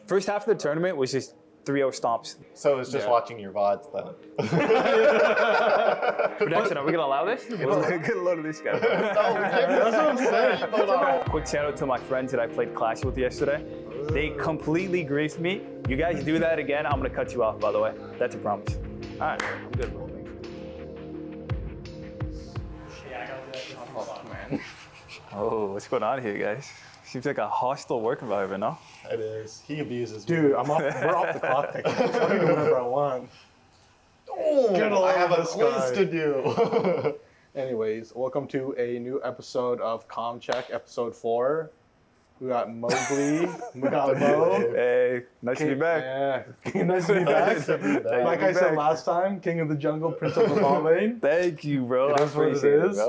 First half of the tournament was just 3-0 stomps. So it's just watching your VODs then. Production, are we gonna allow this? Get a load of this guy. No, that's what I'm saying. Quick shout out to my friends that I played Clash with yesterday. They completely griefed me. You guys do that again, I'm gonna cut you off, by the way. That's a promise. All right, I'm good. Oh, man. Oh, what's going on here, guys? Seems like a hostile work environment, no? It is. He abuses me. Dude, we're off the clock technically, so I can do whatever I want. Oh, I have a quiz to do. Anyways, welcome to a new episode of Comm Check, episode 4. We got Mowgli, we got Mo. Hey, nice to be back. Yeah, nice to be back. Like I said last time, King of the Jungle, Prince of the Ball Lane. Thank you, bro. It is what it is.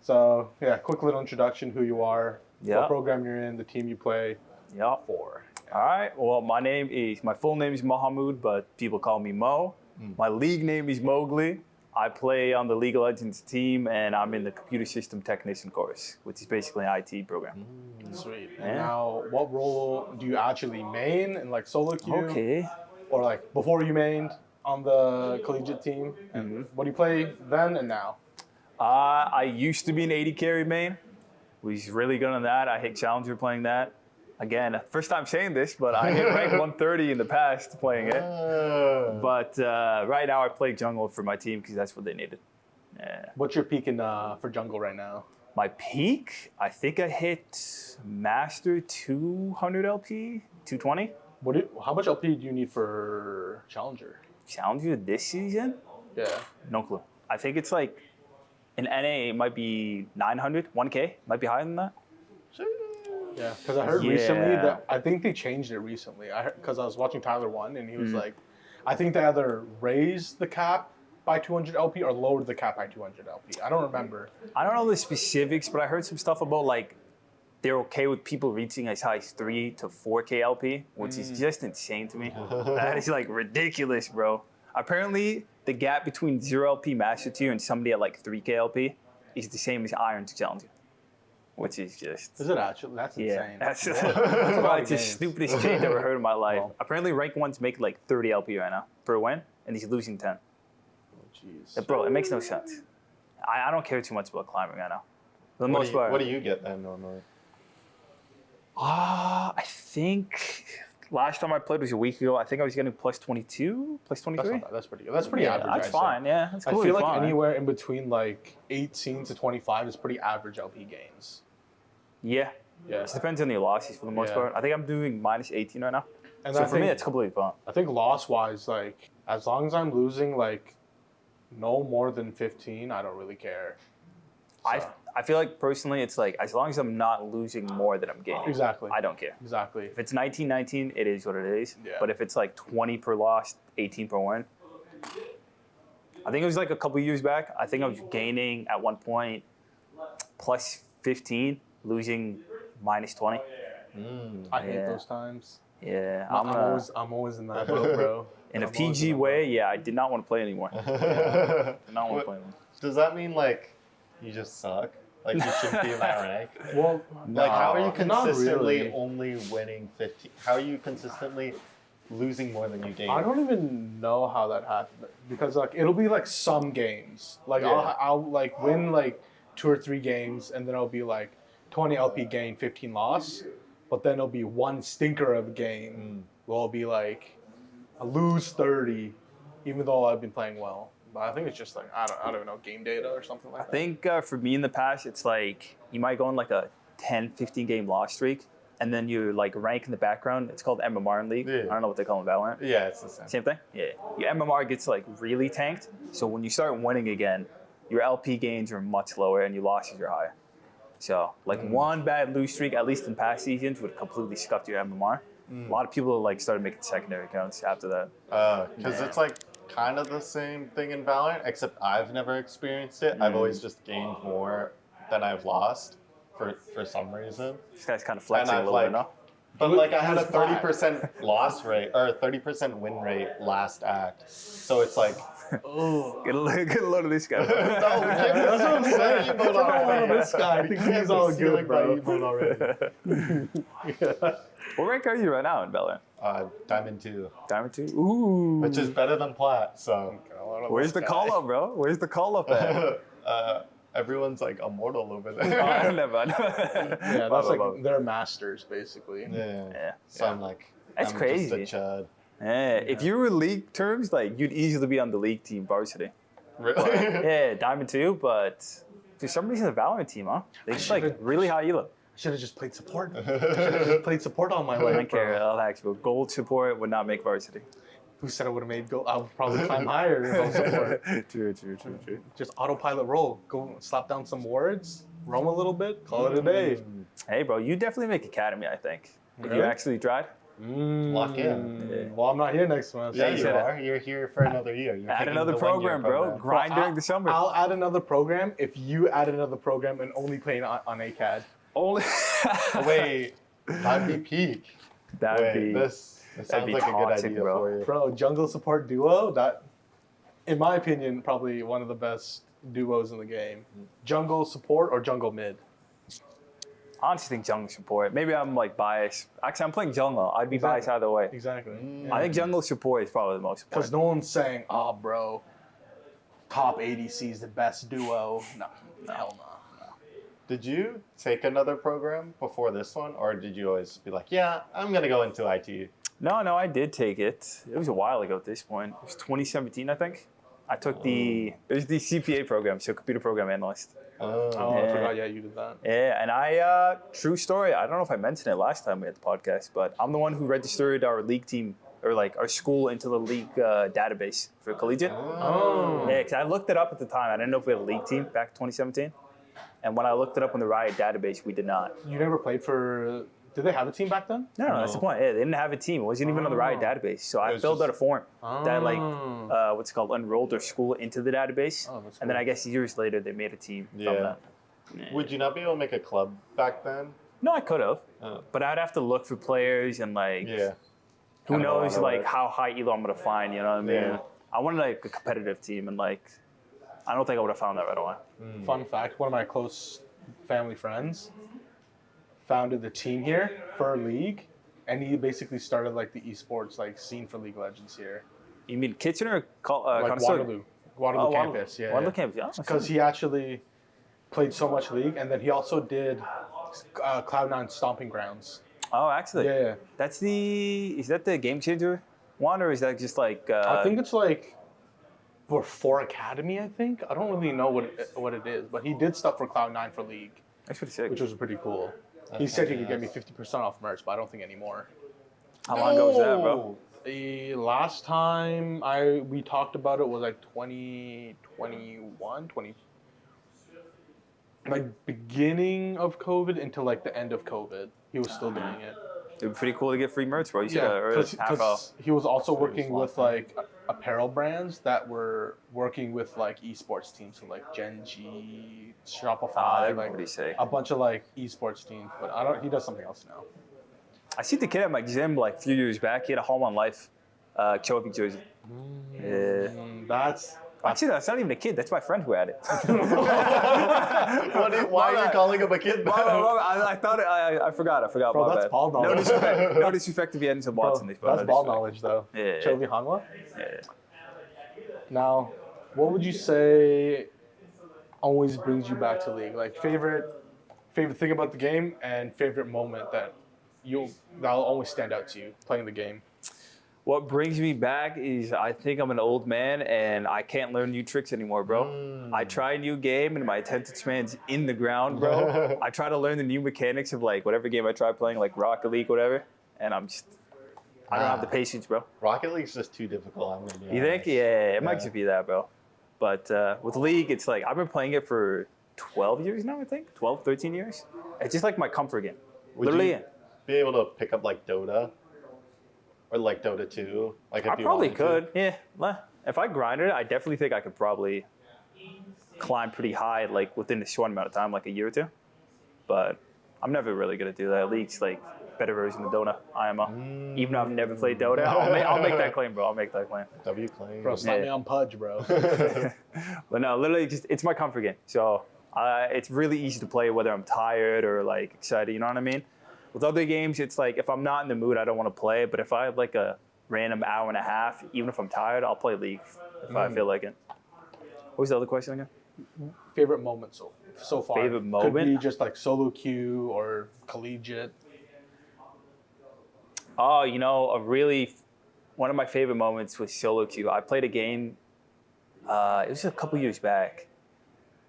So, yeah, quick little introduction, who you are, what program you're in, the team you play for. All right, well, my full name is Mahamud, but people call me Mo. My league name is Mowgli. I play on the League of Legends team, and I'm in the computer system technician course, which is basically an IT program. Sweet. Yeah. And now, what role do you actually main in like solo queue? Okay. Or like before you mained on the collegiate team? And what do you play then and now? I used to be an 80 carry main. Was really good on that. I hit Challenger playing that. Again, first time saying this, but I hit rank 130 in the past playing it. But right now I play jungle for my team because that's what they needed. Yeah. What's your peak in for jungle right now? My peak, I think I hit Master 200 LP, 220. How much LP do you need for Challenger? Challenger this season? Yeah. No clue. I think it's like, in NA, it might be 900, 1K, might be higher than that. Yeah, because I heard recently that, I think they changed it recently. Because I was watching Tyler 1 and he was like, I think they either raised the cap by 200 LP or lowered the cap by 200 LP. I don't remember. I don't know the specifics, but I heard some stuff about like, they're okay with people reaching as high as 3 to 4K LP, which is just insane to me. That is like ridiculous, bro. Apparently, the gap between 0 LP Master Tier and somebody at like 3K LP is the same as Iron to Challenger. Which is just... Is it actually? That's insane. Yeah, that's probably the stupidest change I've ever heard in my life. Well, apparently, rank 1's make like 30 LP right now per win, and he's losing 10. Oh, jeez. Bro, it makes no sense. I don't care too much about climbing right now. For the most part. What do you get then normally? I think last time I played was a week ago. I think I was getting plus 22, plus 23. That's pretty good. That's pretty average. That's fine, yeah. That's I feel like anywhere in between like 18 to 25 is pretty average LP gains. Yeah. Yeah. It depends on your losses for the most part. I think I'm doing minus 18 right now. And so for me, it's completely fine. I think loss-wise, like, as long as I'm losing, like, no more than 15, I don't really care. So. I feel like, personally, it's like, as long as I'm not losing more than I'm gaining. Exactly. I don't care. Exactly. If it's 19-19, it is what it is. Yeah. But if it's like 20 per loss, 18 per win. I think it was like a couple years back. I think I was gaining at one point plus 15, losing minus 20. I hate those times. Yeah, I'm always in that boat, bro. In a PG way, yeah, I did not want to play anymore. Did not want to play anymore. Does that mean like you just suck? Like you shouldn't be in that rank? Well, like how are you consistently really. only winning 15? How are you consistently losing more than you gain? I don't even know how that happened because like it'll be like some games. Like I'll like win like 2 or 3 games and then I'll be like 20 LP gain, 15 loss. But then it'll be one stinker of a game. Where it'll be like I lose 30, even though I've been playing well. But I think it's just like I don't even know, game data or something like that. I think for me in the past, it's like you might go on like a 10, 15 game loss streak, and then you like rank in the background. It's called MMR in League. Yeah. I don't know what they call it in Valorant. Yeah, it's the same. Same thing? Yeah. Your MMR gets like really tanked. So when you start winning again, your LP gains are much lower and your losses are higher. So like one bad lose streak, at least in past seasons, would completely scuff your MMR. A lot of people like started making secondary accounts after that. Because it's like kind of the same thing in Valorant, except I've never experienced it. I've always just gained more than I've lost for some reason. This guy's kind of flexing a little bit, no? But like I had a 30% loss rate or a 30% win rate last act. So it's like, oh, get a load of this guy. No, we can't. That's what I'm saying. This guy, I think he's all good, bro. already. What rank are you right now in Valorant? Diamond 2, Diamond 2? Ooh. which is better than Plat. So Where's the call up, bro? Where's the call up at? everyone's like immortal over there. Oh, I don't know. Yeah, that's like they're masters basically. Yeah. So I'm like, That's I'm crazy. Just a chud. Yeah. If you were league terms, like you'd easily be on the league team varsity. Really? Yeah, Diamond 2, but for some reason the Valorant team, huh? They just like really high elo. Should have just played support. Should have just played support all my I life. don't care. Bro. I'll actually gold support would not make varsity. Who said I would have made gold? I would probably climb higher in gold support. True. Just autopilot roll. Go slap down some wards, roam a little bit, call it a day. Hey, bro, you definitely make academy, I think. If you Really? actually tried. Lock in. Yeah. Well, I'm not here next month. Yeah, you you said it. are. You're here for another year. You're Add taking another the 1 year program, bro. Grind during the summer. I'll add another program if you add another program and only play on ACAD. Only. Wait, that'd be peak. That'd be. This that'd sounds be like a good toxic, idea bro. for you. Bro, jungle support duo, that, in my opinion, probably one of the best duos in the game. Jungle support or jungle mid? I honestly think jungle support. Maybe I'm like biased. Actually, I'm playing jungle. I'd be biased either way. Exactly. I think jungle support is probably the most Because important. no one's saying, oh, bro, top ADC is the best duo. No, hell no. Did you take another program before this one, or did you always be like, yeah, I'm gonna go into IT? No, I did take it. It was a while ago at this point. It was 2017, I think. I took it was the CPA program, so computer program analyst. Oh, Oh, I forgot, yeah, you did that. Yeah, and I, true story, I don't know if I mentioned it last time we had the podcast, but I'm the one who registered our league team, or like our school into the league database for collegiate. Oh. Yeah, because I looked it up at the time. I didn't know if we had a league team back in 2017. And when I looked it up on the Riot database, we did not. You never played for... Did they have a team back then? No, that's the point. Yeah, they didn't have a team. It wasn't even on the Riot database. So I was filled just- out a form that like, Oh. what's it called, enrolled their school into the database. Oh, that's And then cool. I guess years later, they made a team from Yeah. that. Yeah. Would you not be able to make a club back then? No, I could have. Oh. But I'd have to look for players and like, Yeah. who Kind of a lot knows of like work. how high elo I'm going to find, you know what I mean? Yeah. I wanted like a competitive team and like, I don't think I would have found that right away. Fun fact, one of my close family friends founded the team here for a league, and he basically started like the esports like scene for League of Legends here. You mean Kitchener or Like Conestoga? Waterloo campus, yeah. Waterloo campus, yeah. Because he actually played so much league, and then he also did Cloud9 Stomping Grounds. Oh, actually. Yeah. Is that the Game Changer one, or is that just like... I think it's like for Academy, I think. I don't really know what it is, but he did stuff for Cloud9 for League, That's pretty sick. which was pretty cool. He said he could get me 50% off merch, but I don't think anymore. How long ago was that, bro? The last time we talked about it was like 2021, like beginning of COVID until like the end of COVID. He was still doing it. It'd be pretty cool to get free merch, bro. You should Yeah, have half off. because he was also working with like apparel brands that were working with like esports teams, so like Gen G, Shopify, That'd be like pretty sick. a bunch of like esports teams. But he does something else now. I see the kid at my gym like a few years back. He had a Home on Life trophy jersey. Yeah. That's Actually, that's not even a kid. That's my friend who had it. Why are you calling him a kid? I thought I forgot. Bro, my that's bad. ball No knowledge. disrespect. No disrespect to the ends of bro, Watson. But that's no ball disrespect. knowledge though. Yeah. Chovy Hanwha. Yeah. Now, what would you say always brings you back to League? Like favorite thing about the game and favorite moment that'll always stand out to you playing the game. What brings me back is I think I'm an old man and I can't learn new tricks anymore, bro. I try a new game and my attention span's in the ground, bro. I try to learn the new mechanics of like whatever game I try playing, like Rocket League, whatever, and I don't have the patience, bro. Rocket League's just too difficult. I'm gonna be You think? honest. Yeah, it might just be that, bro. But with League, it's like I've been playing it for 12 years now, I think. 12, 13 years. It's just like my comfort game. Would Literally. you be able to pick up like Dota? Or like Dota 2? Like if I you probably wanted to? could. Yeah. If I grinded, I definitely think I could probably climb pretty high, like within a short amount of time, like a year or two. But I'm never really gonna do that. League's like better version of Dota, IMO. Even though I've never played Dota, I'll make that claim, bro. I'll make that claim. W claim. Bro, slap Yeah. me on Pudge, bro. But no, literally, it's my comfort game. So it's really easy to play whether I'm tired or like excited. You know what I mean? With other games, it's like if I'm not in the mood, I don't want to play. But if I have like a random hour and a half, even if I'm tired, I'll play League if I feel like it. What was the other question again? Favorite moment so far? Favorite moment? Could be just like solo queue or collegiate. Oh, one of my favorite moments was solo queue. I played a game, it was a couple years back,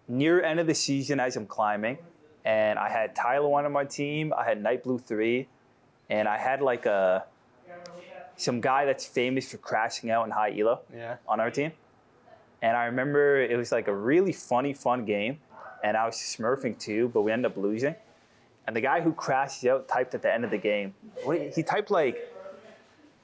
near end of the season as I'm climbing, and I had Tyler 1 on my team, I had Night Blue 3, and I had like some guy that's famous for crashing out in high elo on our team. And I remember it was like a really fun game, and I was smurfing too, but we ended up losing. And the guy who crashed out typed at the end of the game, he typed like,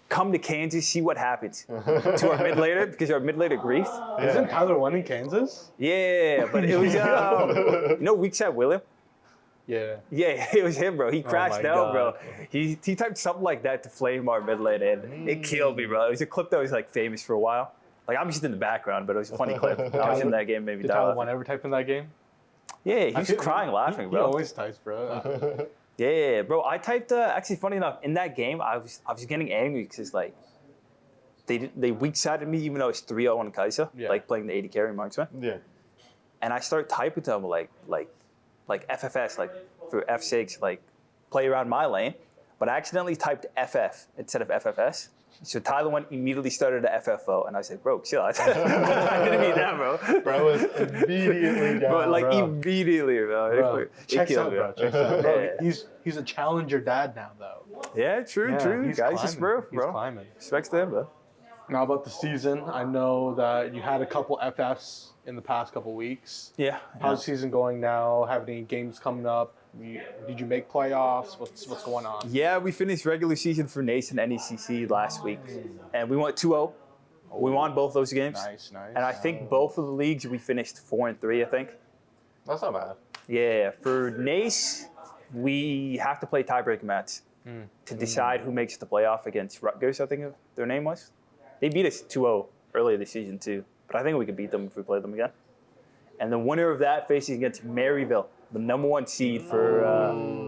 "Come to Kansas, see what happens," to our mid laner, because our mid laner griefed. Isn't Tyler 1 in Kansas? Yeah, but it was, Weak Side William? Yeah. Yeah, it was him, bro. He crashed my out, bro. God. He typed something like that to flame our mid lane, and it killed me, bro. It was a clip that was like famous for a while. Like I'm just in the background, but it was a funny clip. I was in that game, maybe. Did Tyler 1 ever type in that game? Yeah, he was crying, laughing, bro. He always types, bro. Yeah, bro. I typed. Actually, funny enough, in that game, I was getting angry because like they weak sided me, even though it's 3-0 on Kai'Sa, like playing the 80 carry marksman. Yeah. And I started typing to them like FFS, like for F6, like play around my lane, but I accidentally typed FF instead of FFS. So Tyler 1 immediately started a FFO, and I was like, "Bro, chill." I didn't mean that, bro. Bro was immediately down. But like immediately, bro. Checks out, bro. Checks out. Bro, Yeah. he's a challenger dad now, though. Yeah, true. He's Guys, just bro. He's climbing. Respects to him, bro. Now about the season, I know that you had a couple FFs in the past couple weeks. Yeah. How's the season going now? Have any games coming up? Did you make playoffs? What's going on? Yeah, we finished regular season for NACE and NECC last week, and we went 2-0. We won both those games. Nice. And I think both of the leagues we finished 4-3. I think. That's not bad. Yeah, for NACE, we have to play tiebreaker match to decide who makes the playoff against Rutgers. I think their name was. They beat us 2-0 earlier this season too, but I think we could beat them if we play them again. And the winner of that faces against Maryville, the #1 seed for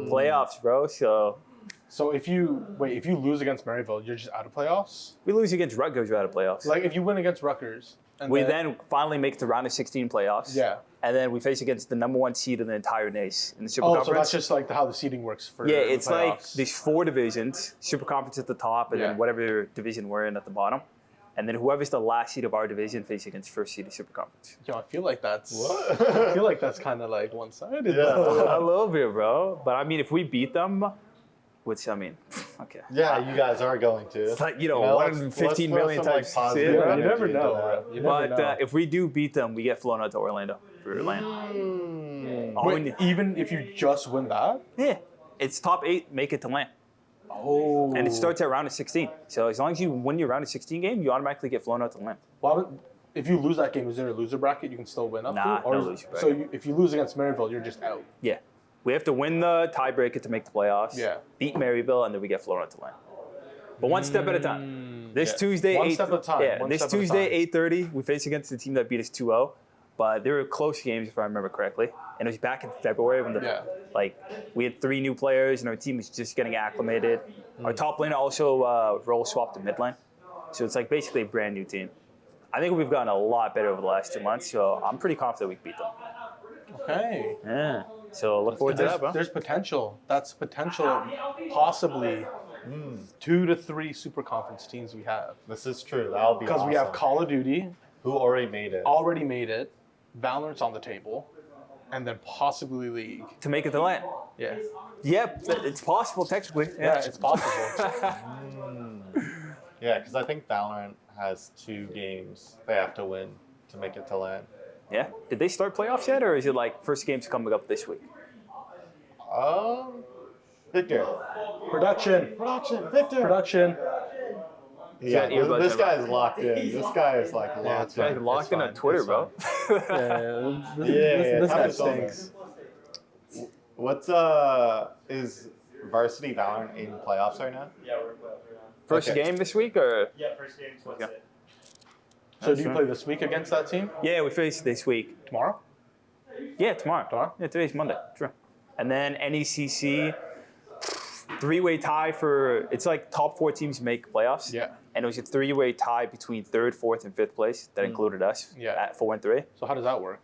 playoffs, bro. So if you lose against Maryville, you're just out of playoffs? We lose against Rutgers, we're out of playoffs. Like if you win against Rutgers, and we then finally make the round of 16 playoffs. Yeah. And then we face against the #1 seed in the entire NACE in the Super Oh, Conference. so that's just like how the seeding works for Yeah, the it's like playoffs. there's 4 divisions, Super Conference at the top, and then whatever division we're in at the bottom. And then whoever's the last seed of our division faces against first seed of Super Conference. Yo, I feel like that's What? I feel like that's kind of like one-sided. Yeah. though. A little bit, bro. But I mean, if we beat them, which I mean, okay. Yeah, you guys are going to. It's like, let's 15 throw million some, times. positive You energy never into know, that. bro. You never But know. if we do beat them, we get flown out to Orlando for LAN. All we Wait, need- even if you just win that? Yeah, it's top 8, make it to LAN. Oh. And it starts at round of 16. So as long as you win your round of 16 game, you automatically get flown out to LAN. If you lose that game, is there a loser bracket you can still win up Nah, to? Or no is- loser bracket. So if you lose against Maryville, you're just out. Yeah. We have to win the tiebreaker to make the playoffs. Yeah. Beat Maryville, and then we get flown out to LAN. But one step at a time. This Tuesday, One step at a time. Yeah, One this step at a Tuesday, time. 8:30, we face against the team that beat us 2-0. But they were close games, if I remember correctly. And it was back in February when we had 3 new players, and our team was just getting acclimated. Our top laner also role swapped to mid lane. So it's like basically a brand new team. I think we've gotten a lot better over the last 2 months, so I'm pretty confident we can beat them. Okay. Yeah. So look forward to that, bro. There's potential. That's potential. Possibly 2 to 3 super conference teams we have. This is true. That'll be Because awesome. we have Call of Duty, Who already made it. Valorant's on the table, and then possibly League. To make it to LAN. Yeah. Yep, it's possible technically. Yeah, it's possible. Yeah, because I think Valorant has 2 games they have to win to make it to LAN. Yeah. Did they start playoffs yet, or is it like first game's coming up this week? Victor. Production. Victor. Production. Yeah, earbuds this in. guy's locked in. This guy is like locked in. Like locked in on Twitter, bro. This guy Tell me. stinks. What's is Varsity Valorant in playoffs right now? Yeah, we're in playoffs. First Okay. game this week, or? Yeah, first game. So that's it. So do you play this week against that team? Yeah, we face this week. Tomorrow? Yeah, tomorrow. Tomorrow? Yeah, today's Monday. True. And then NECC, three-way tie for, it's like top 4 teams make playoffs. Yeah. And it was a three-way tie between 3rd, 4th, and 5th place that included us at 4 and 3. So how does that work?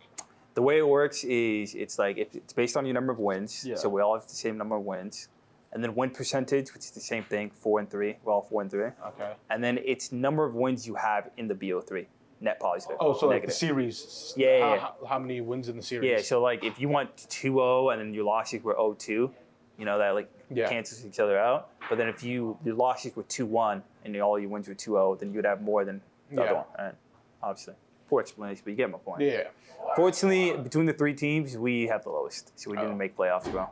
The way it works is it's like it's based on your number of wins. Yeah. So we all have the same number of wins. And then win percentage, which is the same thing, 4 and 3. We're all 4 and 3. Okay. And then it's number of wins you have in the BO3, net positive. Oh, so like the negative. series. Yeah. How many wins in the series? Yeah, so like if you went 2-0 and then your losses were 0-2, you know, that like cancels each other out. But then if your losses were 2-1 and all your wins were 2-0, then you'd have more than the other one. Right? Obviously. Poor explanation, but you get my point. Yeah. Fortunately, between the 3 teams, we have the lowest. So we didn't make playoffs, bro.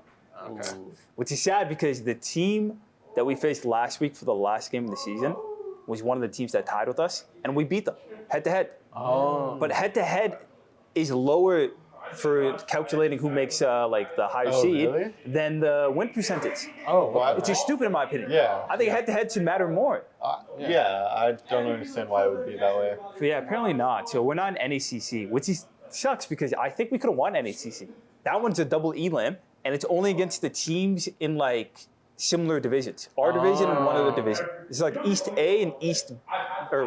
Okay. Which is sad because the team that we faced last week for the last game of the season was one of the teams that tied with us, and we beat them head-to-head. Oh. But head-to-head is lower for calculating who makes like the higher seed really? than the win percentage. Oh. Wow. Which is stupid in my opinion. Yeah. I think head-to-head should matter more. Yeah, I don't understand why it would be that way. But yeah, apparently not. So we're not in NACC, which sucks because I think we could have won NACC. That one's a double elim, and it's only against the teams in like similar divisions. Our division and one other division. It's like East A and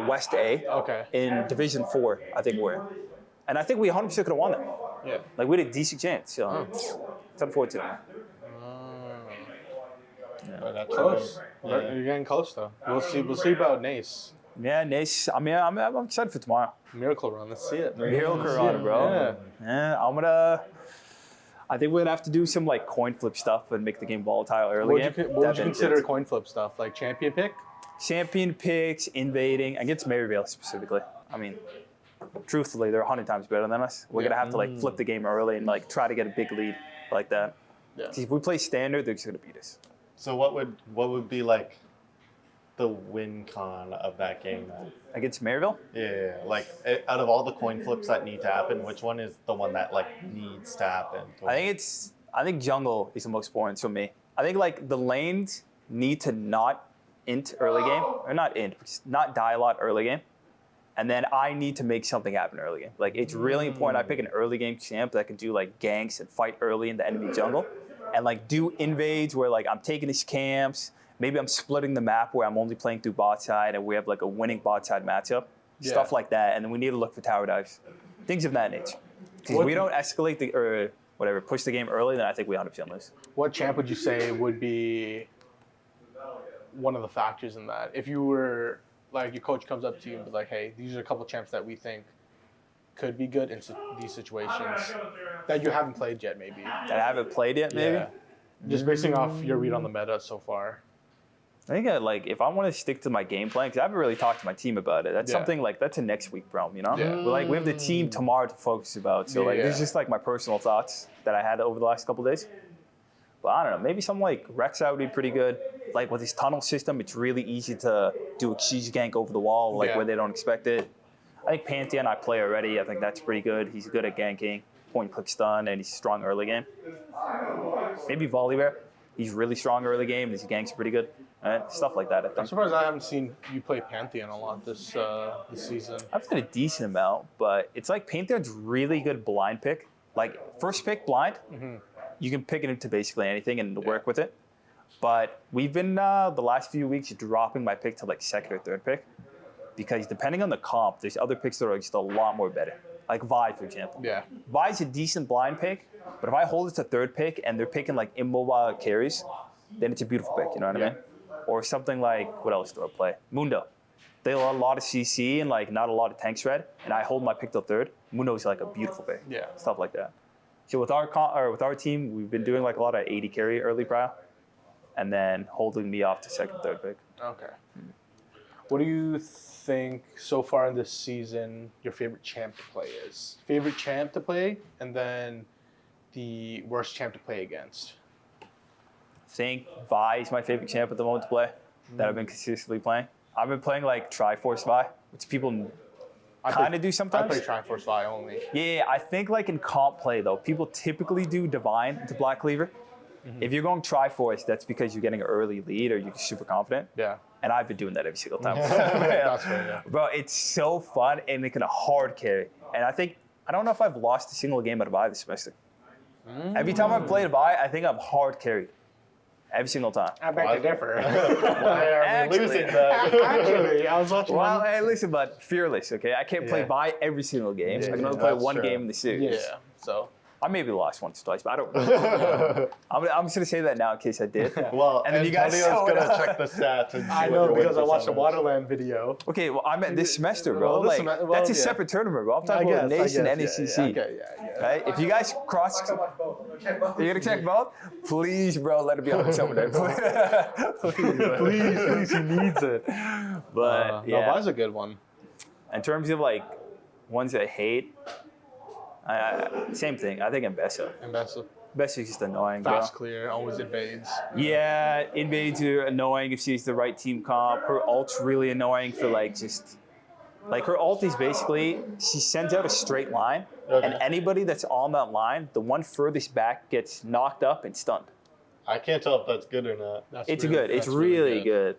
West A. Okay. In Division 4, I think we're in. And I think we 100% could have won that. Yeah. Like we had a decent chance. So it's unfortunate. But that's Close. Yeah. You're getting close though. We'll see. We'll see about Nace. Yeah, nice. I mean, I'm excited for tomorrow. Miracle run. Let's see it. Miracle run, bro. Yeah, I think we're gonna have to do some like coin flip stuff and make the game volatile early. What would you consider coin flip stuff? Like champion pick? Champion picks, invading against Maryvale specifically. I mean, truthfully, they're 100 times better than us. We're gonna have to like flip the game early and like try to get a big lead like that. Yeah. 'Cause if we play standard, they're just gonna beat us. So what would be like the win con of that game then? Against Maryville? Yeah, like out of all the coin flips that need to happen, which one is the one that like needs to happen? I think jungle is the most important for me. I think like the lanes need to not int early game, or not int, but just not die a lot early game. And then I need to make something happen early game. Like it's really important I pick an early game champ that can do like ganks and fight early in the enemy jungle. And like do invades where like I'm taking his camps. Maybe I'm splitting the map where I'm only playing through bot side and we have like a winning bot side matchup. Yeah. Stuff like that. And then we need to look for tower dives. Things of that nature. Because if we don't escalate or whatever, push the game early, then I think we 100% lose. What champ would you say would be one of the factors in that? If you were like your coach comes up to you and be like, "Hey, these are a couple champs that we think could be good in these situations that you haven't played yet, maybe." That I haven't played yet, maybe. Yeah. Just basing off your read on the meta so far. I think like if I want to stick to my game plan, because I haven't really talked to my team about it. That's something like that's a next week realm, you know. Yeah. But like we have the team tomorrow to focus about. So like this is just like my personal thoughts that I had over the last couple of days. But I don't know, maybe something like Rek'Sai would be pretty good. Like with his tunnel system, it's really easy to do a cheese gank over the wall, like where they don't expect it. I think Pantheon I play already. I think that's pretty good. He's good at ganking, point click stun, and he's strong early game. Maybe Volibear. He's really strong early game. His gank's pretty good. Stuff like that, I I'm think. surprised I haven't seen you play Pantheon a lot this season. I've played a decent amount, but it's like Pantheon's really good blind pick. Like first pick blind, you can pick it into basically anything and work with it. But we've been the last few weeks dropping my pick to like second or third pick because depending on the comp, there's other picks that are just a lot more better. Like Vi, for example. Yeah. Vi's a decent blind pick, but if I hold it to third pick and they're picking like immobile carries, then it's a beautiful pick, you know what I mean? Or something like, what else do I play? Mundo. They have a lot of CC and like not a lot of tank shred, and I hold my pick till third. Mundo's like a beautiful pick. Yeah. Stuff like that. So with our team, we've been doing like a lot of 80 carry early prio, and then holding me off to second, third pick. Okay. What do you think so far in this season your favorite champ to play is? Favorite champ to play, and then the worst champ to play against? I think Vi is my favorite champ at the moment to play that I've been consistently playing. I've been playing like Triforce Vi, which people kind of do sometimes. I play Triforce Vi only. Yeah, I think like in comp play though, people typically do Divine to Black Cleaver. If you're going Triforce, that's because you're getting an early lead or you're super confident. Yeah. And I've been doing that every single time. That's fair, yeah. Bro, it's so fun and making a hard carry. And I don't know if I've lost a single game out of Vi this semester. Every time I've played Vi, I think I'm hard carried. every single time. I beg to differ. Why are Actually- we losing that? Actually, I was watching Well, one. hey, listen, but fearless, okay? I can't play Yeah. by every single game. Yeah, I can only yeah, play that's one true. game in the series. Yeah, so. I maybe lost once or twice, but I don't know. I'm just going to say that now in case I did. Well, And then you guys Antonio's saw it. gonna check the stats. And see I what know your because I win watched the percentage is. Waterland video. Okay, well, I meant this semester, bro. Well, this Like, sem- well, that's a yeah. separate tournament, bro. I'm talking about Nation and NACC. Okay, yeah. Right? If you guys cross, you're gonna check both. Please, bro, let it be on someone. Please, he needs it. But No, yeah, Vi's a good one. in terms of like ones I hate, same thing. I think Mbessa. And Bessa. Mbessa is just annoying, bro. Fast clear, always invades. Yeah, invades are annoying if she's the right team comp. Her ult's really annoying for like just like her ult is basically she sends out a straight line, Okay. and anybody that's on that line, the one furthest back gets knocked up and stunned. I can't tell if that's good or not. That's It's really- good. It's that's really good.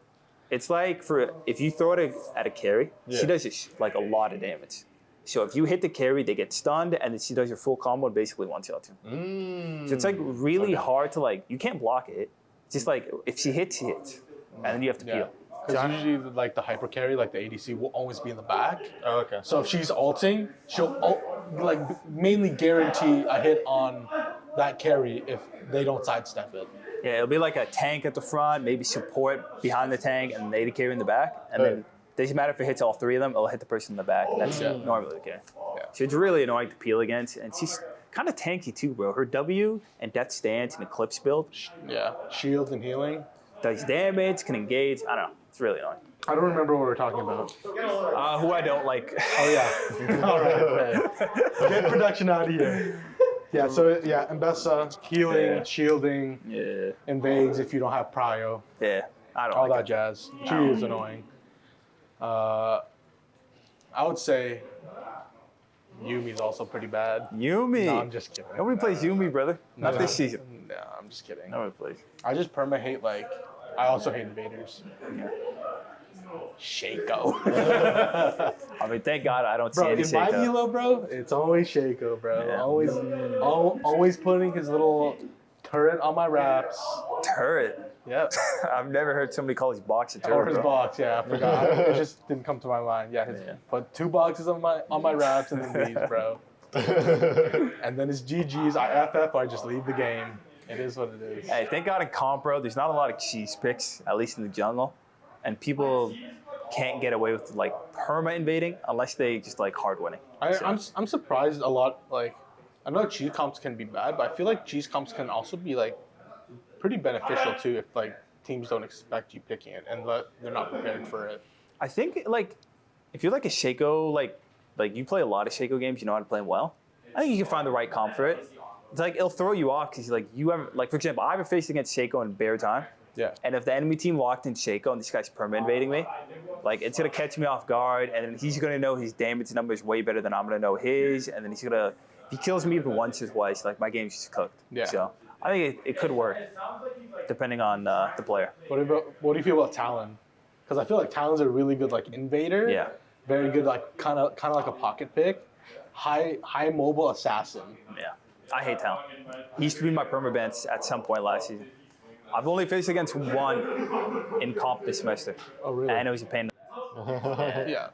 It's like for if you throw it at a carry, Yeah. she does just like a lot of damage. So if you hit the carry, they get stunned, and then she does your full combo and basically one shot you. So it's like really hard to like. You can't block it. It's just like if she hits, she hits, and then you have to Yeah. peel. Because usually, like the hyper carry, like the ADC will always be in the back. Oh, okay. So if she's ulting, she'll like mainly guarantee a hit on that carry if they don't sidestep it. Yeah, it'll be like a tank at the front, maybe support behind the tank, and they carry in the back, and then. Doesn't matter if it hits all three of them, it'll hit the person in the back. And that's normally the case. Yeah. So it's really annoying to peel against. And she's kind of tanky too, bro. Her W and Death Stance and Eclipse build Yeah, shield and healing. does damage, can engage. I don't know. It's really annoying. I don't remember what we were talking about. Who I don't like. Oh yeah. All right. Get production out of here. Yeah. So yeah, Mbessa healing, shielding, Yeah. invades if you don't have prio, Yeah. I don't all like that jazz. She No. is annoying. I would say Yumi's also pretty bad. it. Yumi. No, I'm just kidding. Nobody plays Yumi, brother. Not No. this season. No, I'm just kidding. Nobody plays. I just perma hate like. I also hate invaders. Shaco. I mean, thank God I don't see Bro, any in my Seiko. elo, bro, it's always Shaco, bro. Yeah. Always putting his little turret on my wraps. Turret. Yep. I've never heard somebody call his box a turret. Or his bro. box, yeah, I forgot. It just didn't come to my mind. Yeah, Yeah. put 2 boxes on my wraps and then leaves, bro. And then his GGs, I FF, I just leave the game. It is what it is. Hey, thank God in comp, bro, there's not a lot of cheese picks, at least in the jungle. And people can't get away with like perma invading unless they just like hard winning. I'm surprised a lot. Like, I know cheese comps can be bad, but I feel like cheese comps can also be like pretty beneficial too if like teams don't expect you picking it and they're not prepared for it. I think like if you're like a Shaco, like you play a lot of Shaco games, you know how to play them well. I think you can find the right comp for it. It's like it'll throw you off because like you have like for example, I haven't faced against Shaco in bare time. Yeah. And if the enemy team locked in Shaco and this guy's perma invading me, like it's gonna catch me off guard, and then he's gonna know his damage number is way better than I'm gonna know his, and then if he kills me even once or twice, like my game's just cooked. Yeah. So I think it could work, depending on the player. What do you feel about Talon? Because I feel like Talon's a really good like invader. Yeah. Very good like kind of like a pocket pick. High mobile assassin. Yeah. I hate Talon. He used to be my permabench at some point last season. I've only faced against one in comp this semester. Oh really? And I know he's a pain. Yeah.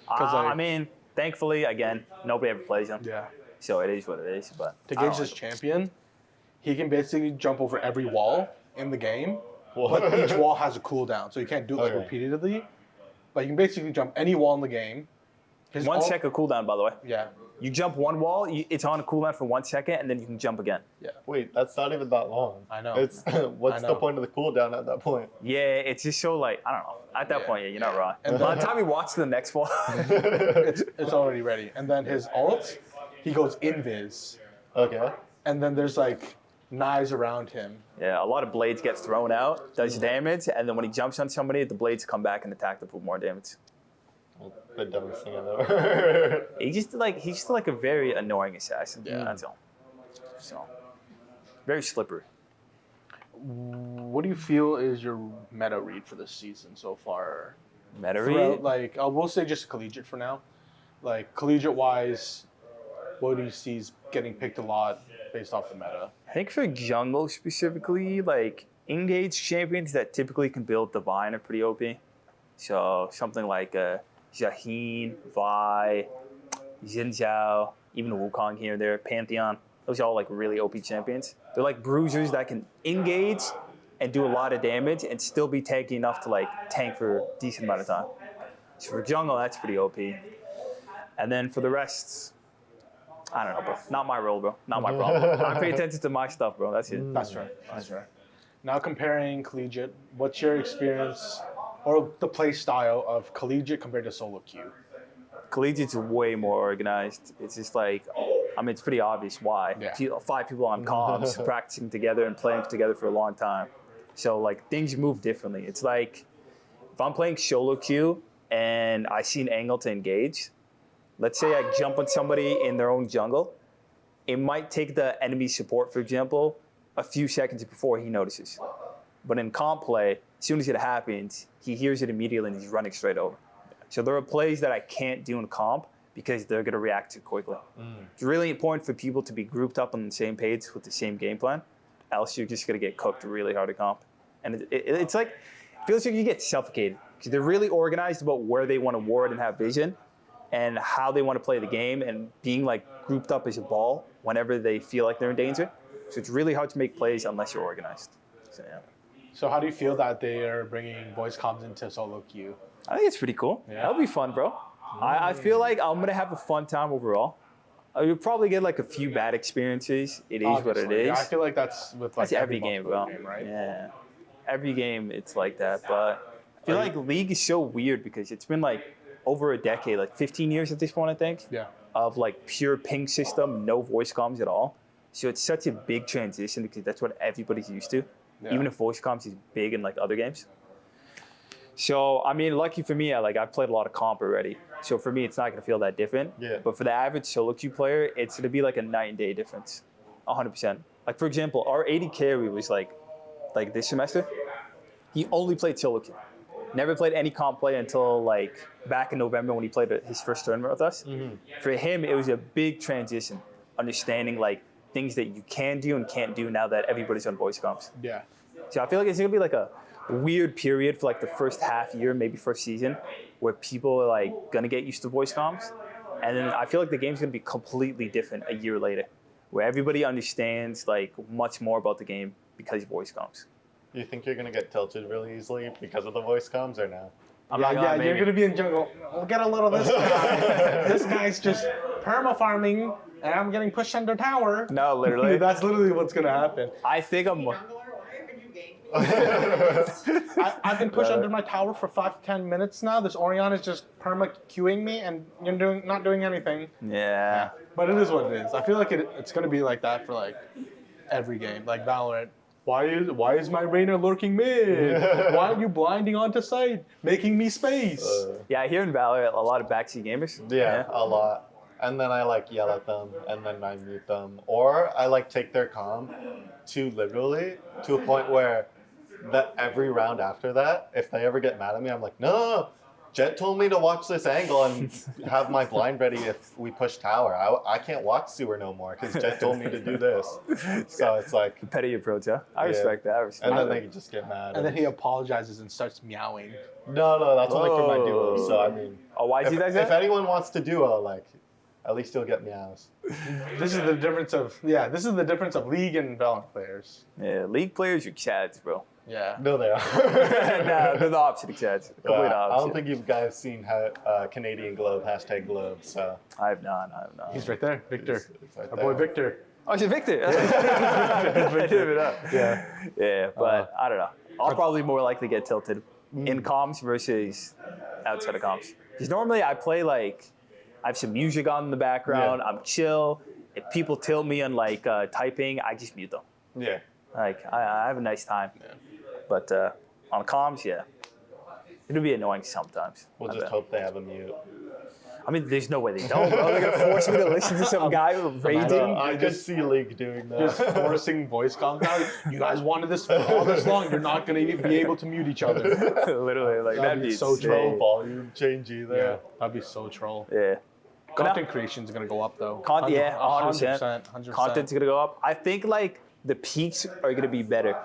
I mean, thankfully, again, nobody ever plays him. Yeah. So it is what it is. But To I don't gauge like this him. champion, he can basically jump over every wall in the game, but each wall has a cooldown, so you can't do it like Okay. repeatedly. But you can basically jump any wall in the game. His 1 ult- second cooldown, by the way. Yeah. You jump one wall, it's on a cooldown for 1 second, and then you can jump again. Yeah. Wait, that's not even that long. I know. It's what's I the know. point of the cooldown at that point? Yeah, it's just so like, I don't know. At that Yeah. point, yeah, you're not wrong. And By then- the time you watch the next wall, It's already ready. And then his ult, he goes invis. Okay. And then there's like knives around him. yeah, a lot of blades get thrown out, does damage, and then when he jumps on somebody, the blades come back and attack them for more damage. The dumbest thing I've ever heard. He's just like a very annoying assassin. Yeah. That's all. So, very slippery. What do you feel is your meta read for this season so far? Meta Throughout, read? like, I will say just collegiate for now. Like, collegiate-wise, what do you see is getting picked a lot based off the meta? I think for jungle specifically, like Engaged champions that typically can build Divine are pretty OP. So something like Zhaheen, Vi, Xin Zhao, even Wukong here and there, Pantheon. Those are all like really OP champions. They're like bruisers that can engage and do a lot of damage and still be tanky enough to like tank for a decent amount of time. So for jungle, that's pretty OP. And then for the rest, I don't know, bro. Not my role, bro. Not my problem. I pay attention to my stuff, bro. That's it. That's right. That's right. Now comparing collegiate, what's your experience or the play style of collegiate compared to solo queue? Collegiate's way more organized. It's just like, I mean, it's pretty obvious why. Yeah. 5 people on comms practicing together and playing together for a long time. So like things move differently. It's like if I'm playing solo queue and I see an angle to engage, let's say I jump on somebody in their own jungle, it might take the enemy support, for example, a few seconds before he notices. But in comp play, as soon as it happens, he hears it immediately and he's running straight over. So there are plays that I can't do in comp because they're going to react too quickly. It's really important for people to be grouped up on the same page with the same game plan, else you're just going to get cooked really hard at comp. And it's like, it feels like you get suffocated because they're really organized about where they want to ward and have vision and how they want to play the game and being like grouped up as a ball whenever they feel like they're in danger. So it's really hard to make plays unless you're organized. So yeah. So how do you feel that they are bringing voice comms into solo queue? I think it's pretty cool. Yeah. That'll be fun, bro. I feel like I'm going to have a fun time overall. You'll probably get like a few bad experiences. It is what it is. Yeah, I feel like that's with like That's every game, bro. Game, right? Yeah. Every game, it's like that. But I feel like League is so weird because it's been like over a decade, like 15 years at this point, I think, Yeah. of like pure ping system, no voice comms at all. So it's such a big transition because that's what everybody's used to, even if voice comms is big in like other games. So, I mean, lucky for me, I've played a lot of comp already. So for me, it's not going to feel that different. Yeah. But for the average solo queue player, it's going to be like a night and day difference, 100%. Like, for example, our 80 carry was like this semester, he only played solo queue. Never played any comp play until like back in November when he played his first tournament with us. For him, it was a big transition, understanding like things that you can do and can't do now that everybody's on voice comms. Yeah. So I feel like it's going to be like a weird period for like the first half year, maybe first season, where people are like going to get used to voice comms. And then I feel like the game's going to be completely different a year later, where everybody understands like much more about the game because of voice comms. You think you're gonna get tilted really easily because of the voice comms or no? You're gonna be in jungle. Look at a little this guy. This guy's just perma farming, and I'm getting pushed under tower. No, literally. That's literally what's gonna happen. I think I'm... I've been pushed under my tower for 5 to 10 minutes now. This Orion is just perma queuing me, and you're not doing anything. Yeah. But it is what it is. I feel like it's gonna be like that for like every game, like Valorant. Why is my Reyna lurking mid? Why are you blinding onto sight, making me space? Yeah, I hear in Valorant a lot of backseat gamers. Yeah, a lot. And then I like yell at them, and then I mute them. Or I like take their comm too literally to a point where every round after that, if they ever get mad at me, I'm like, no, Jet told me to watch this angle and have my blind ready if we push tower. I can't watch sewer no more because Jet told me to do this. So it's like... Competitive approach, huh? I respect that. I respect and then that. they just get mad. And then he apologizes and starts meowing. No, that's only for my duo. So I mean... Oh, why is he like If that? anyone wants to duo, like... At least you'll get meows. This is the difference of League and Valorant players. Yeah, League players are chads, bro. Yeah. No, they are. Nah, they're the opposite of chads. Complete I opposite. don't think you guys seen Canadian Globe, #Globe, so... I have not. He's right there, Victor. It's right Our there. boy Victor. Oh, it's Victor. I didn't even know. Yeah. Yeah, but I don't know. I'll probably more likely get tilted in comms versus outside of comms. Because normally I play like, I have some music on in the background, I'm chill. If people tilt me on like typing, I just mute them. Yeah. Like, I have a nice time. Yeah. But on comms, yeah. It'll be annoying sometimes. We'll I just bet. hope they have a mute. I mean, there's no way they don't, bro. They're going to force me to listen to some guy raging. I could see League doing that. Just forcing voice comms out. You guys wanted this for all this long. You're not going to be able to mute each other. Literally, like, That'd that'd be be so insane. troll. Volume change either. Yeah, that'd be so troll. Yeah. Content creation is going to go up, though. Yeah, 100%. 100%. Content's gonna go up. I think like the peaks are gonna be better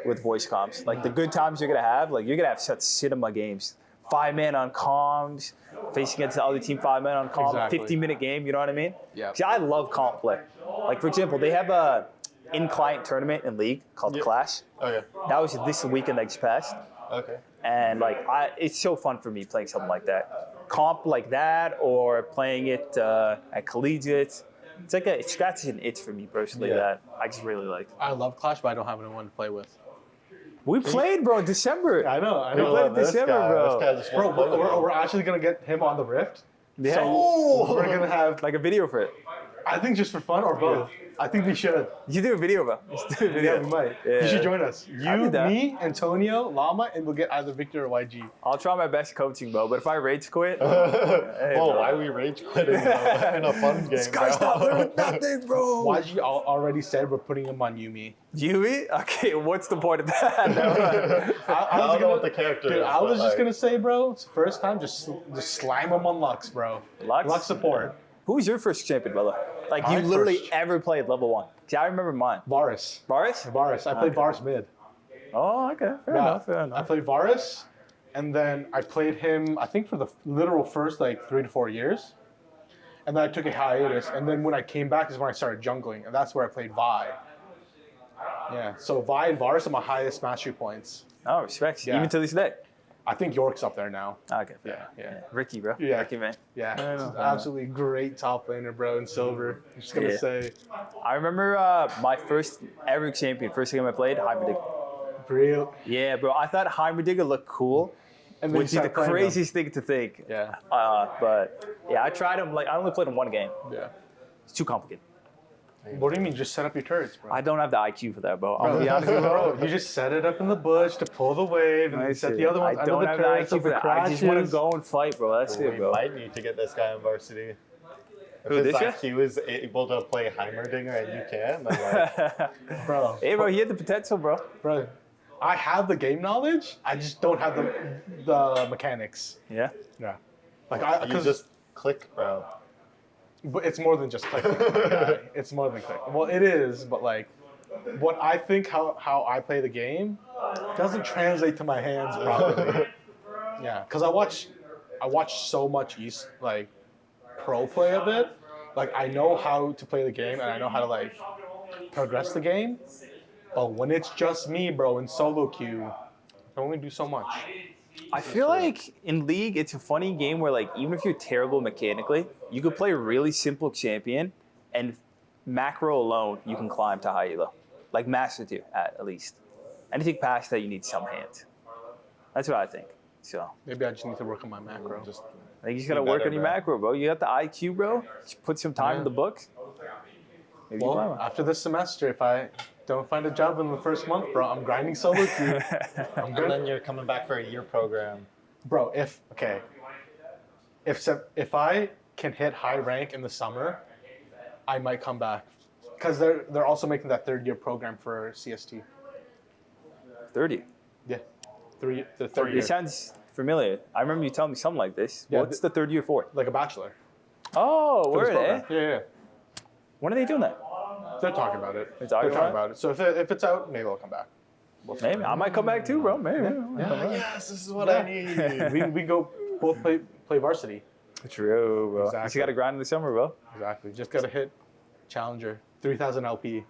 with voice comms. Like the good times you're gonna have, like you're gonna have such cinema games. 5-man on comms, facing against the other team, 5-man on comms, Exactly. 50-minute game, you know what I mean? Yeah. See, I love comp play. Like, for example, they have a in-client tournament in League called Yeah. Clash. Okay. That was this weekend that just passed. Okay. And, like, it's so fun for me playing something like that. Comp like that or playing it at Collegiate. It's like it scratches an itch for me personally Yeah. that I just really like. I love Clash, but I don't have anyone to play with. We played, bro, in December. I know. We played in December, bro. This guy just Bro, won't play with me. we're actually gonna get him on the Rift. Yeah. So we're gonna have, Like a video for it. I think, just for fun or both. I think we should. You should do a video, bro. Let's do a video. Yeah, we might. Yeah. You should join us. I'll do You, that. me, Antonio, Llama, and we'll get either Victor or YG. I'll try my best coaching, bro. But if I rage quit, Whoa, why are we rage quitting though? In a fun game, this guy's bro. not learning nothing, bro. YG already said we're putting him on Yumi. Yui? Okay, what's the point of that? I I don't know what the character Dude, is. I was but, just like, gonna say, bro, it's the first time, just slam him on Lux, bro. Lux? support. Who was your first champion, brother? Like, you My literally first- ever played level 1. See, I remember mine. Varus. Varus? Varus. I played Okay. Varus mid. Oh, okay. Fair Yeah. enough, fair I enough. played Varus, and then I played him, I think, for the literal first, like, 3 to 4 years. And then I took a hiatus, and then when I came back is when I started jungling, and that's where I played Vi. Yeah, so Vi and Varus are my highest mastery points. Oh, respect. Yeah. Even to this day. I think York's up there now. Okay, fair. Yeah. Ricky, bro. Yeah. Ricky, man. Yeah, I know, he's I know. absolutely great top laner, bro, in silver. I'm just gonna Yeah. say, I remember my first ever champion, first game I played, Heimerdinger. real. Yeah, bro. I thought Heimerdinger looked cool, And then which is you the started playing him. craziest thing to think. Yeah, But yeah, I tried him. Like, I only played him one game. yeah. It's too complicated. What do you mean? Just set up your turrets, bro. I don't have the IQ for that, bro. Bro, I'll be honest with you, bro, you just set it up in the bush to pull the wave and then set the other ones I under don't the have the turrets. IQ for that. I just want to go and fight, bro. That's We it, bro. might need to get this guy on varsity. If Who, his this guy? IQ is able to play Heimerdinger and you can, then like, Bro, Hey, bro, he had the potential, bro. bro, I have the game knowledge. I just don't have the mechanics. Yeah. Yeah, like you because just click, bro. but it's more than just clicking. my guy. It's more than clicking. Well, it is, but like, what I think how I play the game doesn't translate to my hands properly. Yeah, because I watch so much like pro play of it. Like I know how to play the game and I know how to like progress the game. But when it's just me, bro, in solo queue, I can only do so much. I feel like in League, it's a funny game where, like, even if you're terrible mechanically, you could play a really simple champion, and macro alone, you can climb to high elo. Like, master tier, at least. Anything past that, you need some hand. That's what I think. So, Maybe I just need to work on my macro. Just I think you just gotta Do work better, on your bro. macro, bro. You got the IQ, bro. Just put some time in the books. Maybe you Well, climb. after this semester, if I don't find a job in the first month, bro, I'm grinding solo queue. I'm and good. then you're coming back for a year program. Bro, if I can hit high rank in the summer, I might come back. Because they're also making that 3rd-year program for CST. 30. Yeah. The third year. It sounds familiar. I remember you telling me something like this. Yeah, What's the 3rd year for? Like a bachelor. Oh, for this word, eh? program. Yeah. When are they doing that? They're talking about it. They're talking about it? about it. So if it's out, maybe I'll come back. Maybe. I might come back too, bro. Maybe. Yes, this is what I need. we go both play varsity. True, bro. Exactly. You just gotta grind in the summer, bro. Exactly. Just gotta hit Challenger. 3,000 LP.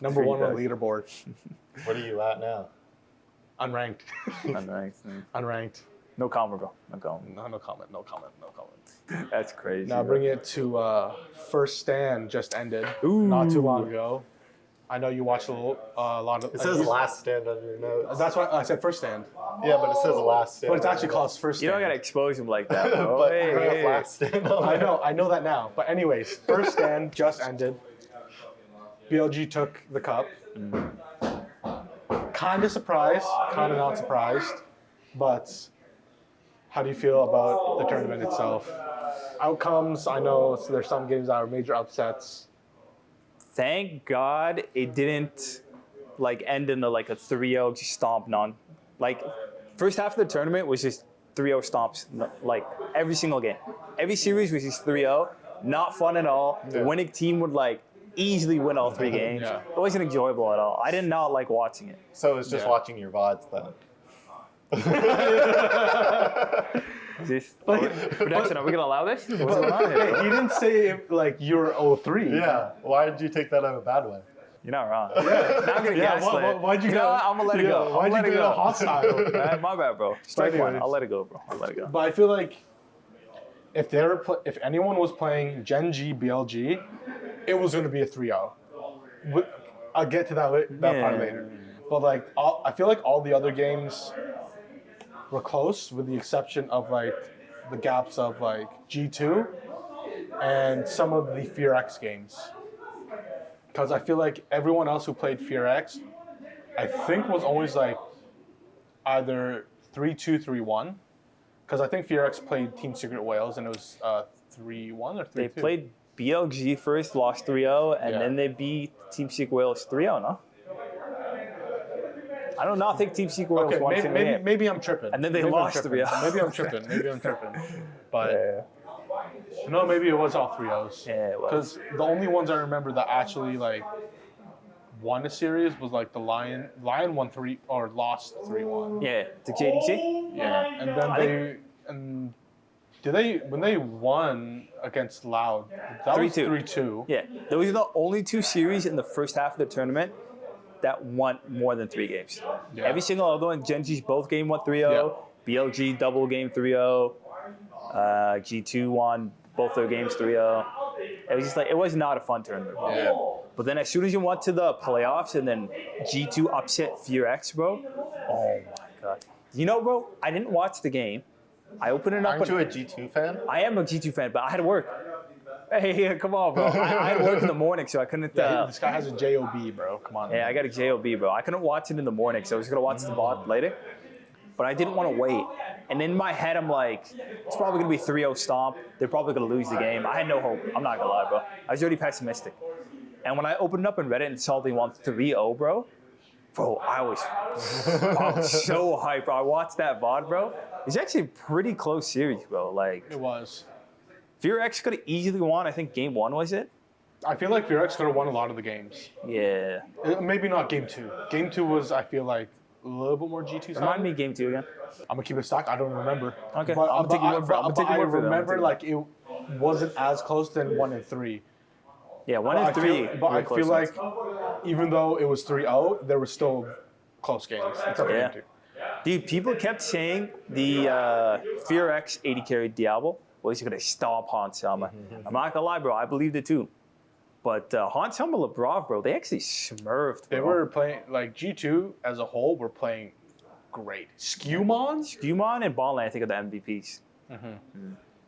Number 1 on the leaderboard. What are you at now? Unranked. Unranked. Unranked. No comment, bro. No comment. No comment. That's crazy. Now bro. bring it to first stand just ended Ooh. not too long ago. I know you watched a lot of. It says last stand on your notes. That's why I said first stand, Yeah, but it says last stand. but it's on actually your called first You stand. don't gotta expose him like that, bro. But Hey, you have hey. last stand on I know that now. But anyways, first stand just ended. BLG took the cup. Kind of surprised, kind of not surprised, but how do you feel about the tournament itself? Outcomes, I know there's some games that are major upsets. Thank God it didn't like end in a 3-0 just stomping on. Like, first half of the tournament was just 3-0 stomps, like every single game. Every series was just 3-0, not fun at all. The Yeah. winning team would easily win all 3 games. Yeah. It wasn't enjoyable at all. I did not like watching it. So it's just Yeah. watching your VODs then. Production, are we gonna allow this? What's But going on here? he didn't say like you're 03. Yeah. Why did you take that in a bad way? You're not wrong. Now I'm gonna gaslight it. Why'd you know go? what? I'm gonna let it go. I'm Why'd gonna you let it go go. hostile? Alright, my bad, bro. Strike one. anyways. I'll let it go, bro. I'll let it go. But I feel like if anyone was playing Gen G BLG, it was going to be a 3-0. I'll get to that part later. But like, I feel like all the other games were close, with the exception of like the gaps of like G2 and some of the Fear X games. Because I feel like everyone else who played Fear X, I think was always like either 3-2, 3-1. Because I think Fear X played Team Secret Wales and it was 3-1 or 3-2. They played BLG first, lost 3-0, and Yeah. then they beat Team Secret Wales 3-0, no? I do not think Team Secret Wales won a single game. maybe I'm tripping. And then they Maybe I'm lost tripping. 3-0. Maybe I'm tripping. But no, maybe it was all 3-0s. Yeah, it was. Because the only ones I remember that actually like won a series was like the Lion won 3 or lost 3-1. Yeah, to JDC? Yeah, and then when they won against Loud, that 3-2. was 3-2. Yeah, those are the only 2 series in the first half of the tournament that won more than 3 games. Yeah. Every single other one, Gen G's both game won 3-0, BLG double game 3-0, G2 won both their games 3-0. It was just like, it was not a fun tournament, bro. Yeah. But then as soon as you went to the playoffs and then G2 upset Fear X, bro, oh my God. You know, bro, I didn't watch the game. I opened it up. Aren't you a G2 fan? I am a G2 fan, but I had to work. Hey, come on, bro. I had to work in the morning, so I couldn't. This guy has a JOB, bro. Come on. Yeah, I got a JOB, bro. I couldn't watch it in the morning, so I was gonna watch the VOD later. But I didn't want to wait. And in my head, I'm like, it's probably gonna be 3-0 stomp. They're probably gonna lose the game. I had no hope. I'm not gonna lie, bro. I was already pessimistic. And when I opened it up and read it and saw they won 3-0, bro, I was so hyped, bro. I watched that VOD, bro. It's actually a pretty close series, bro. Like, It was. Fear X could have easily won. I think game 1 was it. I feel like Fear X could have won a lot of the games. Yeah. Maybe not game 2. Game 2 was, I feel like, a little bit more G2 side. Remind me game 2 again. I'm gonna keep it stock. I don't remember. Okay, But, I'm taking one for I remember like it wasn't as close than 1 and 3. Yeah, 1 and 3. But were I close feel ones. like even though it was 3-0, there were still close games. Except for Yeah. game 2. Dude, people kept saying the Fear X 80 carry Diablo was going to stop Hans Selma. I'm not going to lie, bro. I believed it too. But Hans Selma Lebrov, bro, they actually smurfed, bro. They were playing, like G2 as a whole were playing great. Skewmon? Skewmon and Ballland, I think, are the MVPs.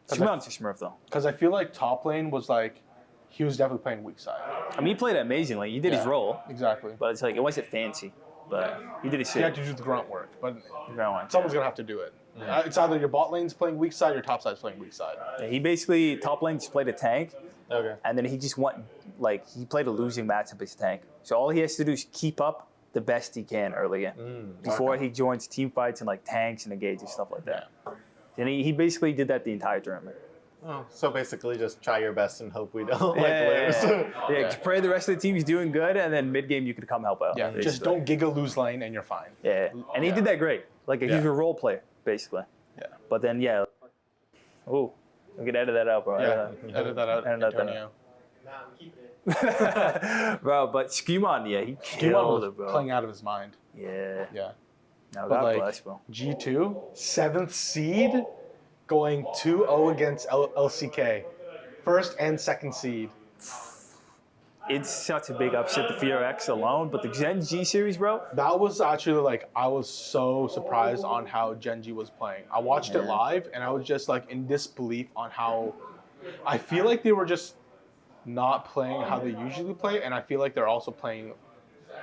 Skewmon's a smurf, though. Because I feel like top lane was like, he was definitely playing weak side. I mean, he played amazingly. He did his Yeah. role, Exactly. but it's like, it wasn't fancy. But he did his He had shit. to do the grunt work, but Someone's someone's gonna have to do it. It's either your bot lane's playing weak side or top side's playing weak side. He basically, top lane just played a tank, Okay. and then he just went, like, he played a losing matchup as tank. So all he has to do is keep up the best he can early in before he joins team fights and, like, tanks and engages, stuff like that. And he basically did that the entire tournament. Oh, so basically just try your best and hope we don't Yeah, lose. just pray the rest of the team's doing good, and then mid-game you can come help out. Yeah, just don't giga lose lane and you're fine. Yeah, and he did that great. Like, he's a role player, basically. Yeah. But then, ooh, we can edit that out, bro. Yeah, edit that out, Edit that Antonio. Nah, I'm keeping it. Bro, but Skewmon, he Skewmon killed was it, bro. playing out of his mind. Yeah. Yeah. Now, But God like bless, bro. G2, 7th seed, going 2-0 against LCK. First and second seed. It's such a big upset, the Fear X alone, but the Gen G series, bro, That was actually like, I was so surprised on how Genji was playing. I watched it live and I was just like in disbelief on how, I feel like they were just not playing how they usually play, and I feel like they're also playing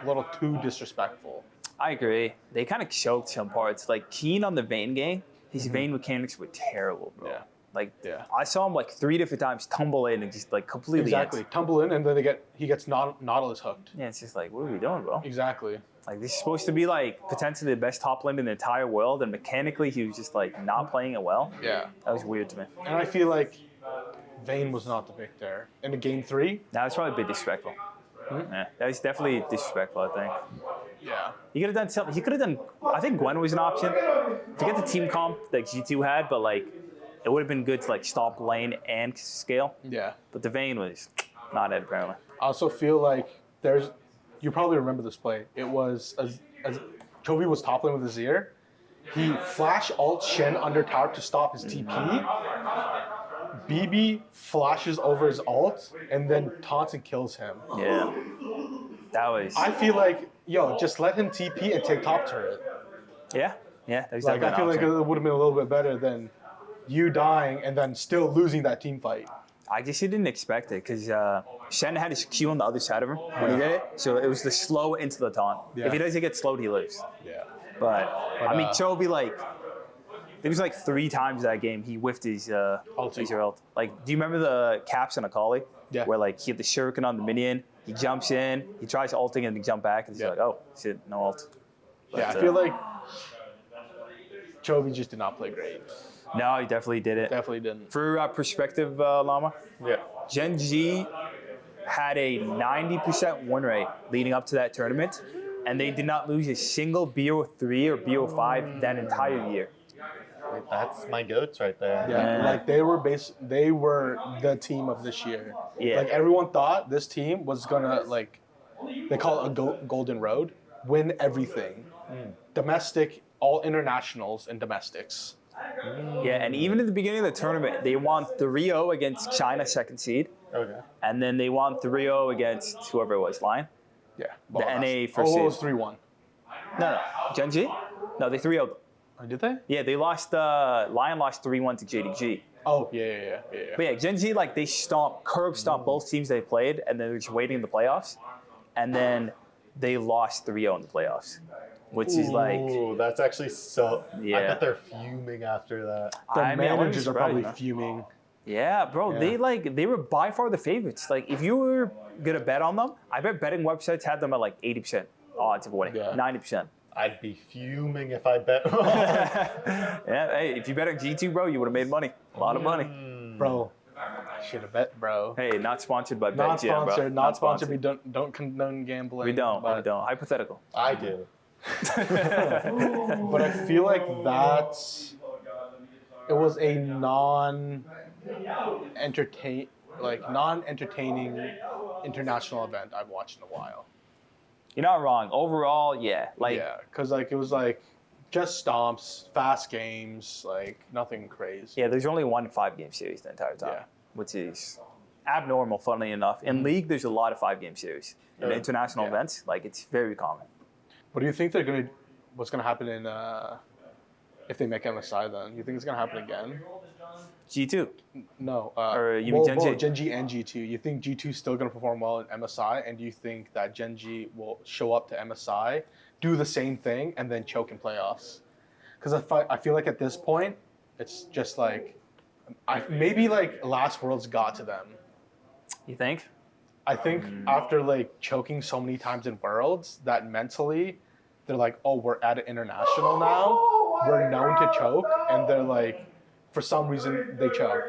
a little too disrespectful. I agree. They kind of choked some parts. Like, Keen on the Vayne game, his Vayne mechanics were terrible, bro. Yeah. Like, Yeah. I saw him like 3 different times tumble in and just like completely Exactly. ends. Tumble in and then he gets Nautilus hooked. Yeah, it's just like, what are we doing, bro? Exactly. Like, this is supposed to be like potentially the best top lane in the entire world, and mechanically he was just like not playing it well. Yeah. That was weird to me. And I feel like Vayne was not the pick there. In the game 3? That was probably a bit disrespectful. Yeah, that was definitely disrespectful, I think. Yeah. He could have done something. He could have done. I think Gwen was an option to get the team comp that G2 had, but like it would have been good to like stop lane and scale. Yeah. But the Vayne was not it apparently. I also feel like you probably remember this play. It was as Chovy was top lane with Azir. He flash ult Shen under tower to stop his TP. BB flashes over his ult and then taunts and kills him. Yeah, that was. I feel like, just let him TP and take top turret. Yeah, that was Like, definitely I feel an like option. it would have been a little bit better than you dying and then still losing that team fight. I just didn't expect it because Shen had his Q on the other side of him when he did it, so it was the slow into the taunt. Yeah. If he doesn't get slowed, he lives. Yeah. But I mean, Chovy like. There was like 3 times that game he whiffed his ult. Like, do you remember the caps on Akali? Yeah. Where like he had the shuriken on the minion, he jumps in, he tries ulting and he jump back, and he's like, oh shit, no ult. But, I feel like Chovy just did not play great. no, he definitely did it. Definitely didn't. For perspective, Llama, Yeah. Gen G had a 90% win rate leading up to that tournament, and they did not lose a single BO3 or BO5 that entire year. That's my goats right there. Yeah, like they were the team of this year. Yeah. Like everyone thought this team was gonna they call it a golden road, win everything, domestic, all internationals and domestics. Yeah, and even at the beginning of the tournament, they won 3-0 against China second seed, Okay. and then they won 3-0 against whoever it was, Lion. Yeah. The NA first it was seed. 3-1. No, Gen G? No, they 3-0'd. Oh, did they? Yeah, they lost. Lion lost 3-1 to JDG. Oh, yeah. But yeah, Gen G, like, they curb stomped both teams they played, and they were just waiting in the playoffs. And then they lost 3-0 in the playoffs, which is like. Ooh, that's actually so. Yeah. I bet they're fuming after that. The I mean, I wouldn't be managers are surprised, probably man. fuming. Yeah, bro, Yeah. they were by far the favorites. Like, if you were gonna bet on them, I bet betting websites had them at like 80% odds of winning, Yeah. 90%. I'd be fuming if I bet wrong. Yeah, hey, if you bet on G2, bro, you would have made money, a lot of money. Bro, I should have bet, bro. Hey, not sponsored by Not BetMGM, bro. sponsored, not sponsored. We don't condone gambling. We don't. But, Hypothetical. I do. but I feel like it was a non-entertaining international event I've watched in a while. You're not wrong. Overall, yeah. Like, Yeah, because it was just stomps, fast games, nothing crazy. yeah, there's only one 5-game series the entire time, Yeah. which is abnormal, funnily enough. In League, there's a lot of 5-game series. In international events, it's very common. What do you think what's gonna happen if they make MSI then? You think it's gonna happen again? G2. No. Or you mean Gen G? Gen G and G2. You think G2 is still gonna perform well in MSI, and do you think that Gen G will show up to MSI, do the same thing, and then choke in playoffs? Because I feel like at this point, it's just maybe Last Worlds got to them. You think? I think after choking so many times in Worlds, that mentally they're like, oh, we're at an international now. We're known to choke, and they're for some reason they choke.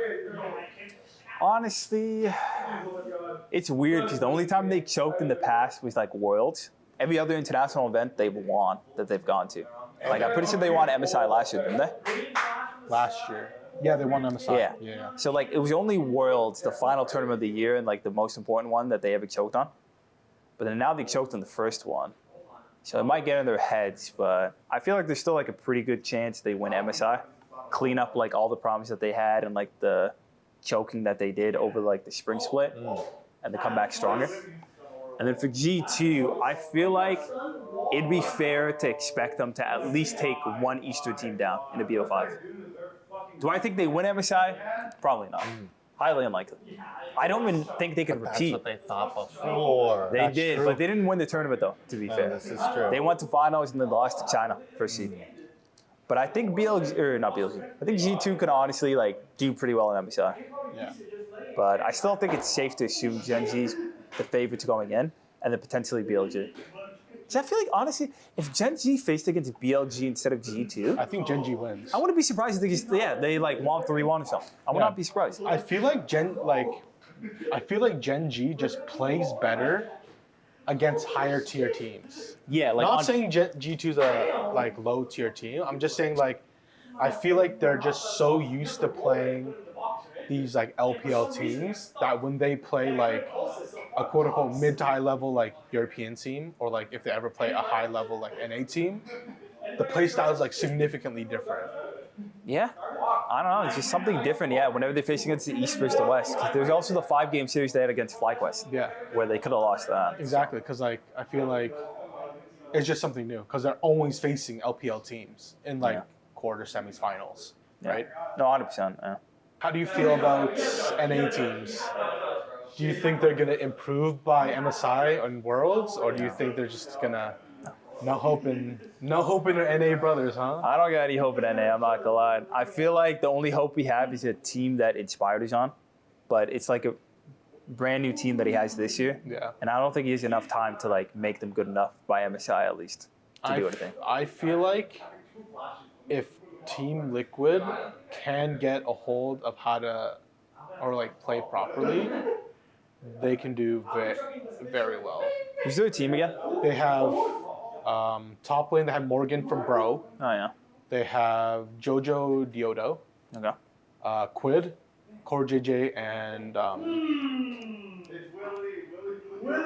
Honestly, it's weird because the only time they choked in the past was Worlds. Every other international event they've won that they've gone to. I'm pretty sure they won MSI last year, didn't they? Last year. Yeah, they won MSI. Yeah. So it was only Worlds, the final tournament of the year, and the most important one that they ever choked on. But then now they choked on the first one. So it might get in their heads, but I feel like there's still a pretty good chance they win MSI. Clean up all the problems that they had and the choking that they did over the spring split and they come back stronger. And then for G2, I feel like it'd be fair to expect them to at least take one Eastern team down in a BO5. Do I think they win MSI? Probably not. Highly unlikely. I don't even think they could repeat. That's what they thought before. They That's did, true. but they didn't win the tournament though, to be fair. This is true. They went to finals and then lost to China first seed. But I think not BLG. I think G2 could honestly do pretty well in MSI. Yeah. But I still think it's safe to assume Gen G's the favorite to going in, and then potentially BLG. Because I feel like, honestly, if Gen G faced against BLG instead of G2, I think Gen G wins. I wouldn't be surprised if they just, they like won 3-1 or something. I would Yeah. not be surprised. I feel like Gen G just plays better against higher tier teams. Yeah, like Not saying G2's a like low tier team. I'm just saying like I feel like they're just so used to playing these like LPL teams that when they play like a quote unquote mid to high level like European team, or like if they ever play a high level like NA team, the play style is like significantly different. Yeah, I don't know. It's just something different. Yeah, whenever they're facing against the East versus the West. 'Cause there's also the 5-game series they had against FlyQuest. Yeah. Where they could have lost that. Exactly, because like I feel like it's just something new because they're always facing LPL teams in like quarter semis finals, right? No, 100%. Yeah. How do you feel about NA teams? Do you think they're gonna improve by MSI on Worlds, or do you think they're just gonna no hope in their NA brothers, huh? I don't got any hope in NA, I'm not gonna lie. I feel like the only hope we have is a team that Inspired is on, but it's like a brand new team that he has this year. Yeah. And I don't think he has enough time to like make them good enough by MSI at least to do anything. I feel like if Team Liquid can get a hold of how to or like play properly, they can do very well. Who's their team again? They have top lane. They have Morgan from Bro. Oh yeah. They have Jojo Diodo, Okay. Quid, Core JJ, and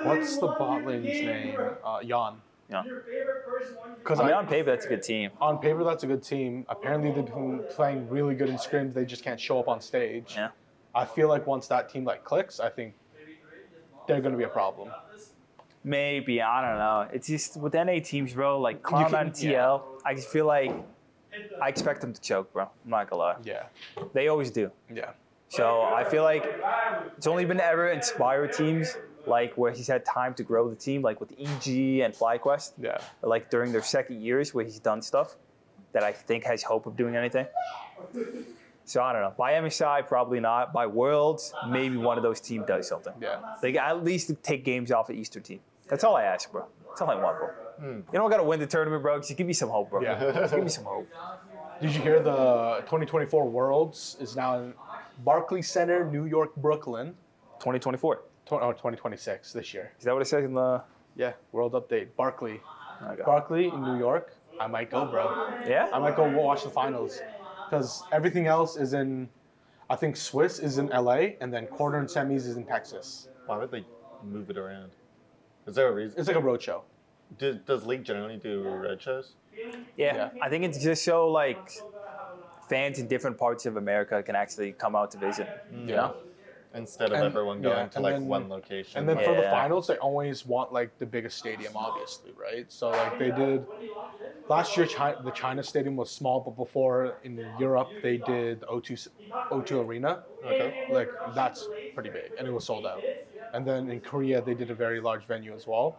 what's the bot lane's name? Yan. Yeah. Because I mean, on paper, that's a good team. on paper, that's a good team. Apparently, they've been playing really good in scrims. They just can't show up on stage. Yeah. I feel like once that team like clicks, I think they're going to be a problem. Maybe, I don't know. It's just with NA teams, bro, like Cloud and TL, I just feel like I expect them to choke, bro. I'm not gonna lie. Yeah. They always do. Yeah. So I feel like it's only been ever Inspire teams, like where he's had time to grow the team, like with EG and FlyQuest, Yeah. like during their second years where he's done stuff that I think has hope of doing anything. So I don't know. By MSI, probably not. By Worlds, maybe one of those teams does something. Yeah. They at least take games off the Eastern team. That's all I ask, bro. That's all I want, bro. You don't gotta win the tournament, bro. Just give me some hope, bro. Yeah. Just give me some hope. Did you hear the 2024 Worlds is now in Barclays Center, New York, Brooklyn? 2024. 2026 this year. Is that what it says in the? Yeah. World update. Barclay. Okay. Barclay in New York. I might go, bro. Yeah. I might go watch the finals because everything else is in. I think Swiss is in LA, and then quarter and semis is in Texas. Why would they move it around? Is there a reason? It's like a road show. Does League generally do red shows? Yeah. I think it's just so like fans in different parts of America can actually come out to visit. Yeah. Instead of And- everyone yeah, going to and like then- one location. And then for the Yeah. finals, they always want like the biggest stadium, obviously, right? So like they did last year. The China stadium was small, but before in Europe they did O2 Arena. Okay. Like that's pretty big, and it was sold out. And then in Korea they did a very large venue as well.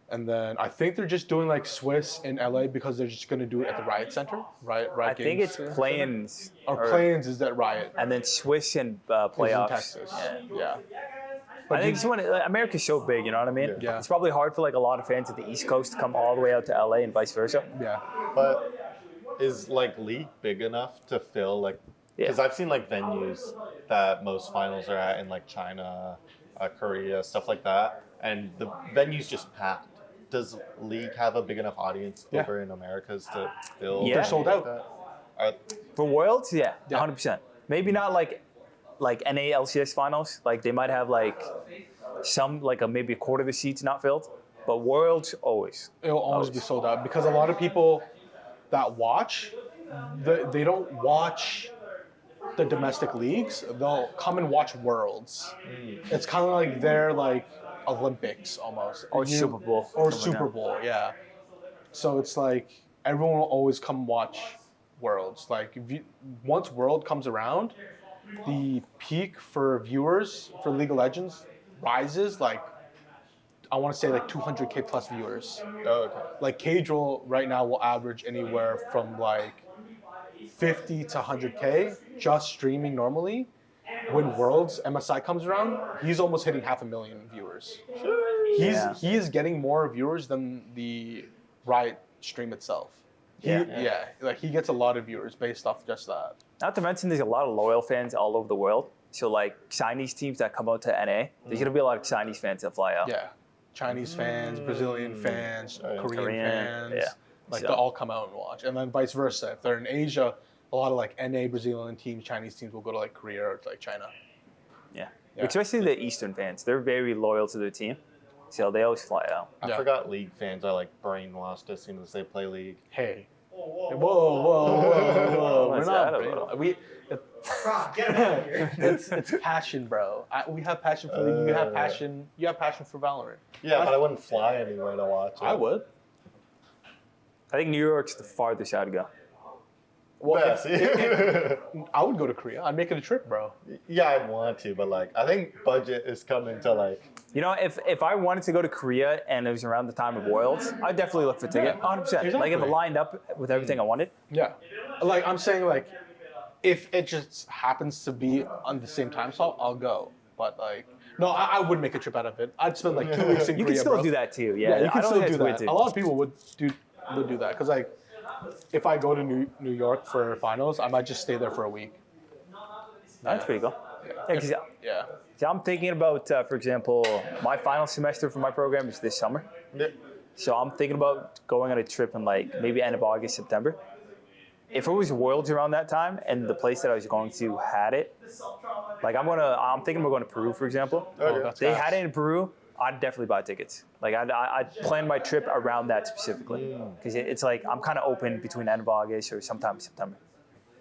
And then I think they're just doing like Swiss in LA because they're just gonna do it at the Riot Center, Riot I think Games it's play-ins or Plains is that Riot and then Swiss and is in playoffs. Texas. Yeah. Yeah. I think it's when America's so big, you know what I mean? Yeah. It's probably hard for like a lot of fans at the East Coast to come all the way out to LA and vice versa. Yeah. But is like League big enough to fill like? Because I've seen like venues that most finals are at in like China, Korea, stuff like that, and the venue's just packed. Does League have a big enough audience Yeah. over in Americas to fill? Yeah. They're sold like out. that? For Worlds, yeah, Yeah. 100%. Maybe not like NA LCS finals. Like they might have like some like maybe a quarter of the seats not filled, but Worlds always. It'll always be sold out because a lot of people that watch, they don't watch the domestic leagues. They'll come and watch Worlds. It's kind of like their like Olympics almost, Or Super Bowl. or something like Super that. Bowl. Yeah. So it's like everyone will always come watch Worlds. Like once World comes around, the peak for viewers for League of Legends rises like I want to say like 200K plus viewers. Oh, okay. Like Cadril right now will average anywhere from like 50 to 100K just streaming normally. When Worlds MSI comes around, he's almost hitting 500,000 viewers. He is getting more viewers than the Riot stream itself. Like he gets a lot of viewers based off just that. Not to mention, there's a lot of loyal fans all over the world. So like Chinese teams that come out to NA, there's gonna be a lot of Chinese fans that fly out. Yeah, Chinese fans, Brazilian fans, Korean fans. Yeah. Like So- they all come out and watch, and then vice versa. If they're in Asia, a lot of like NA Brazilian teams, Chinese teams will go to like Korea or to like China. Yeah. Yeah. Especially the Eastern fans. They're very loyal to their team. So they always fly out. I forgot League fans are like brainwashed as soon as they play League. Hey. Whoa. We're What's not. that about? Bro, get him out of here. It's passion, bro. We have passion for League. You have passion. You have passion for Valorant. Yeah, but I wouldn't fly anywhere to watch it. I would. I think New York's the farthest I'd go. Well, Yeah, see? I would go to Korea. I'd make it a trip, bro. Yeah, I'd want to, but like, I think budget is coming to like. You know, if I wanted to go to Korea and it was around the time of Worlds, I'd definitely look for a ticket. 100%. Like if it Exactly. lined up with everything I wanted. Yeah. Like I'm saying, like if it just happens to be on the same time slot, I'll go. But like, no, I would make a trip out of it. I'd spend like 2 weeks in You Korea, can still bro. do that too. Yeah, Yeah, you can I don't still think do that's weird that. too. A lot of people would do that because like, if I go to New York for finals, I might just stay there for a week. That's pretty cool. Yeah, 'cause Yeah. so I'm thinking about, for example, my final semester for my program is this summer. Yeah. So I'm thinking about going on a trip in like maybe end of August, September. If it was Worlds around that time and the place that I was going to had it, like I'm thinking we're going to Peru, for example. Okay. that's They fast. had it in Peru, I'd definitely buy tickets. Like I'd plan my trip around that specifically because it's like I'm kind of open between end of August or sometime September.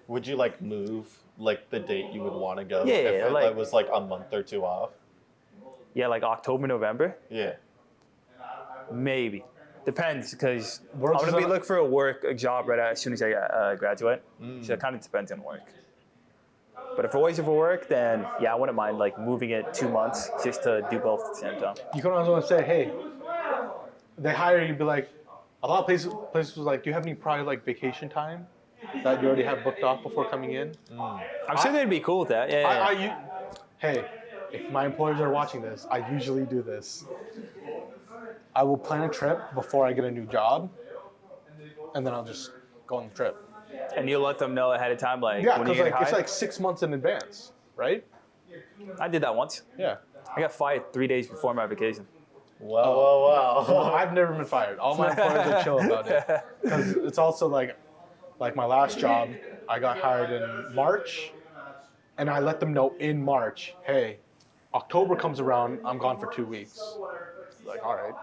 Would you like move like the date you would want to go Yeah, if it like- was like a month or two off? Yeah, like October, November, Yeah. maybe. Depends because I'm Worlds gonna is be on- looking for a job right as soon as I graduate. So it kind of depends on work. But if it wasn't for work, then yeah, I wouldn't mind like moving it 2 months just to do both at the same time. You can always say, hey, they hire you, be like, a lot of places was like, do you have any prior like vacation time that you already have booked off before coming in? I'm sure they'd be cool with that. Yeah. Hey, if my employers are watching this, I usually do this. I will plan a trip before I get a new job, and then I'll just go on the trip. And you'll let them know ahead of time, like Yeah, when you because get like it's hired. like 6 months in advance, right? I did that once. Yeah. I got fired 3 days before my vacation. Wow. I've never been fired. All my employers are chill about it. Because it's also like my last job, I got hired in March, and I let them know in March, hey, October comes around, I'm gone for 2 weeks. Like, all right,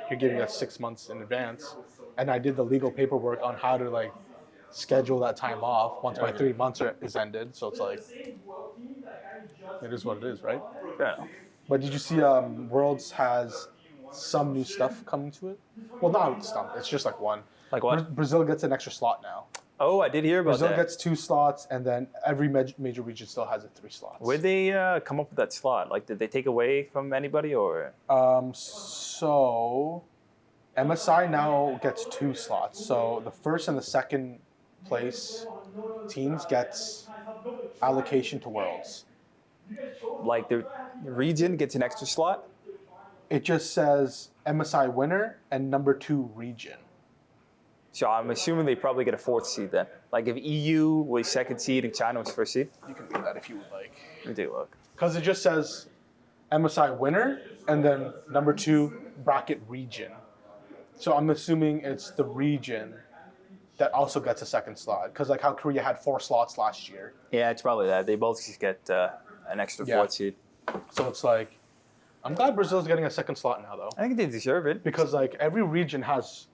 you're giving us 6 months in advance, and I did the legal paperwork on how to like schedule that time off once my 3 months is ended. So it's like, it is what it is, right? Yeah. But did you see Worlds has some new stuff coming to it? Well, not some. It's just like one. Like what? Brazil gets an extra slot now. Oh, I did hear about Brazil that. gets 2 slots, and then every major region still has 3 slots. Where'd they come up with that slot? Like, did they take away from anybody or? So MSI now gets 2 slots. So the first and the second place teams gets allocation to Worlds. Like the region gets an extra slot? It just says MSI winner and number 2 region. So I'm assuming they probably get a 4th seed then. Like if EU was 2nd seed and China was 1st seed. You can do that if you would like. Let me take a look. Because it just says MSI winner and then number 2 bracket region. So I'm assuming it's the region that also gets a 2nd slot. Because like how Korea had 4 slots last year. Yeah, it's probably that. They both just get an extra 4th seed. So it's like, I'm glad Brazil's getting a 2nd slot now though. I think they deserve it. Because like every region has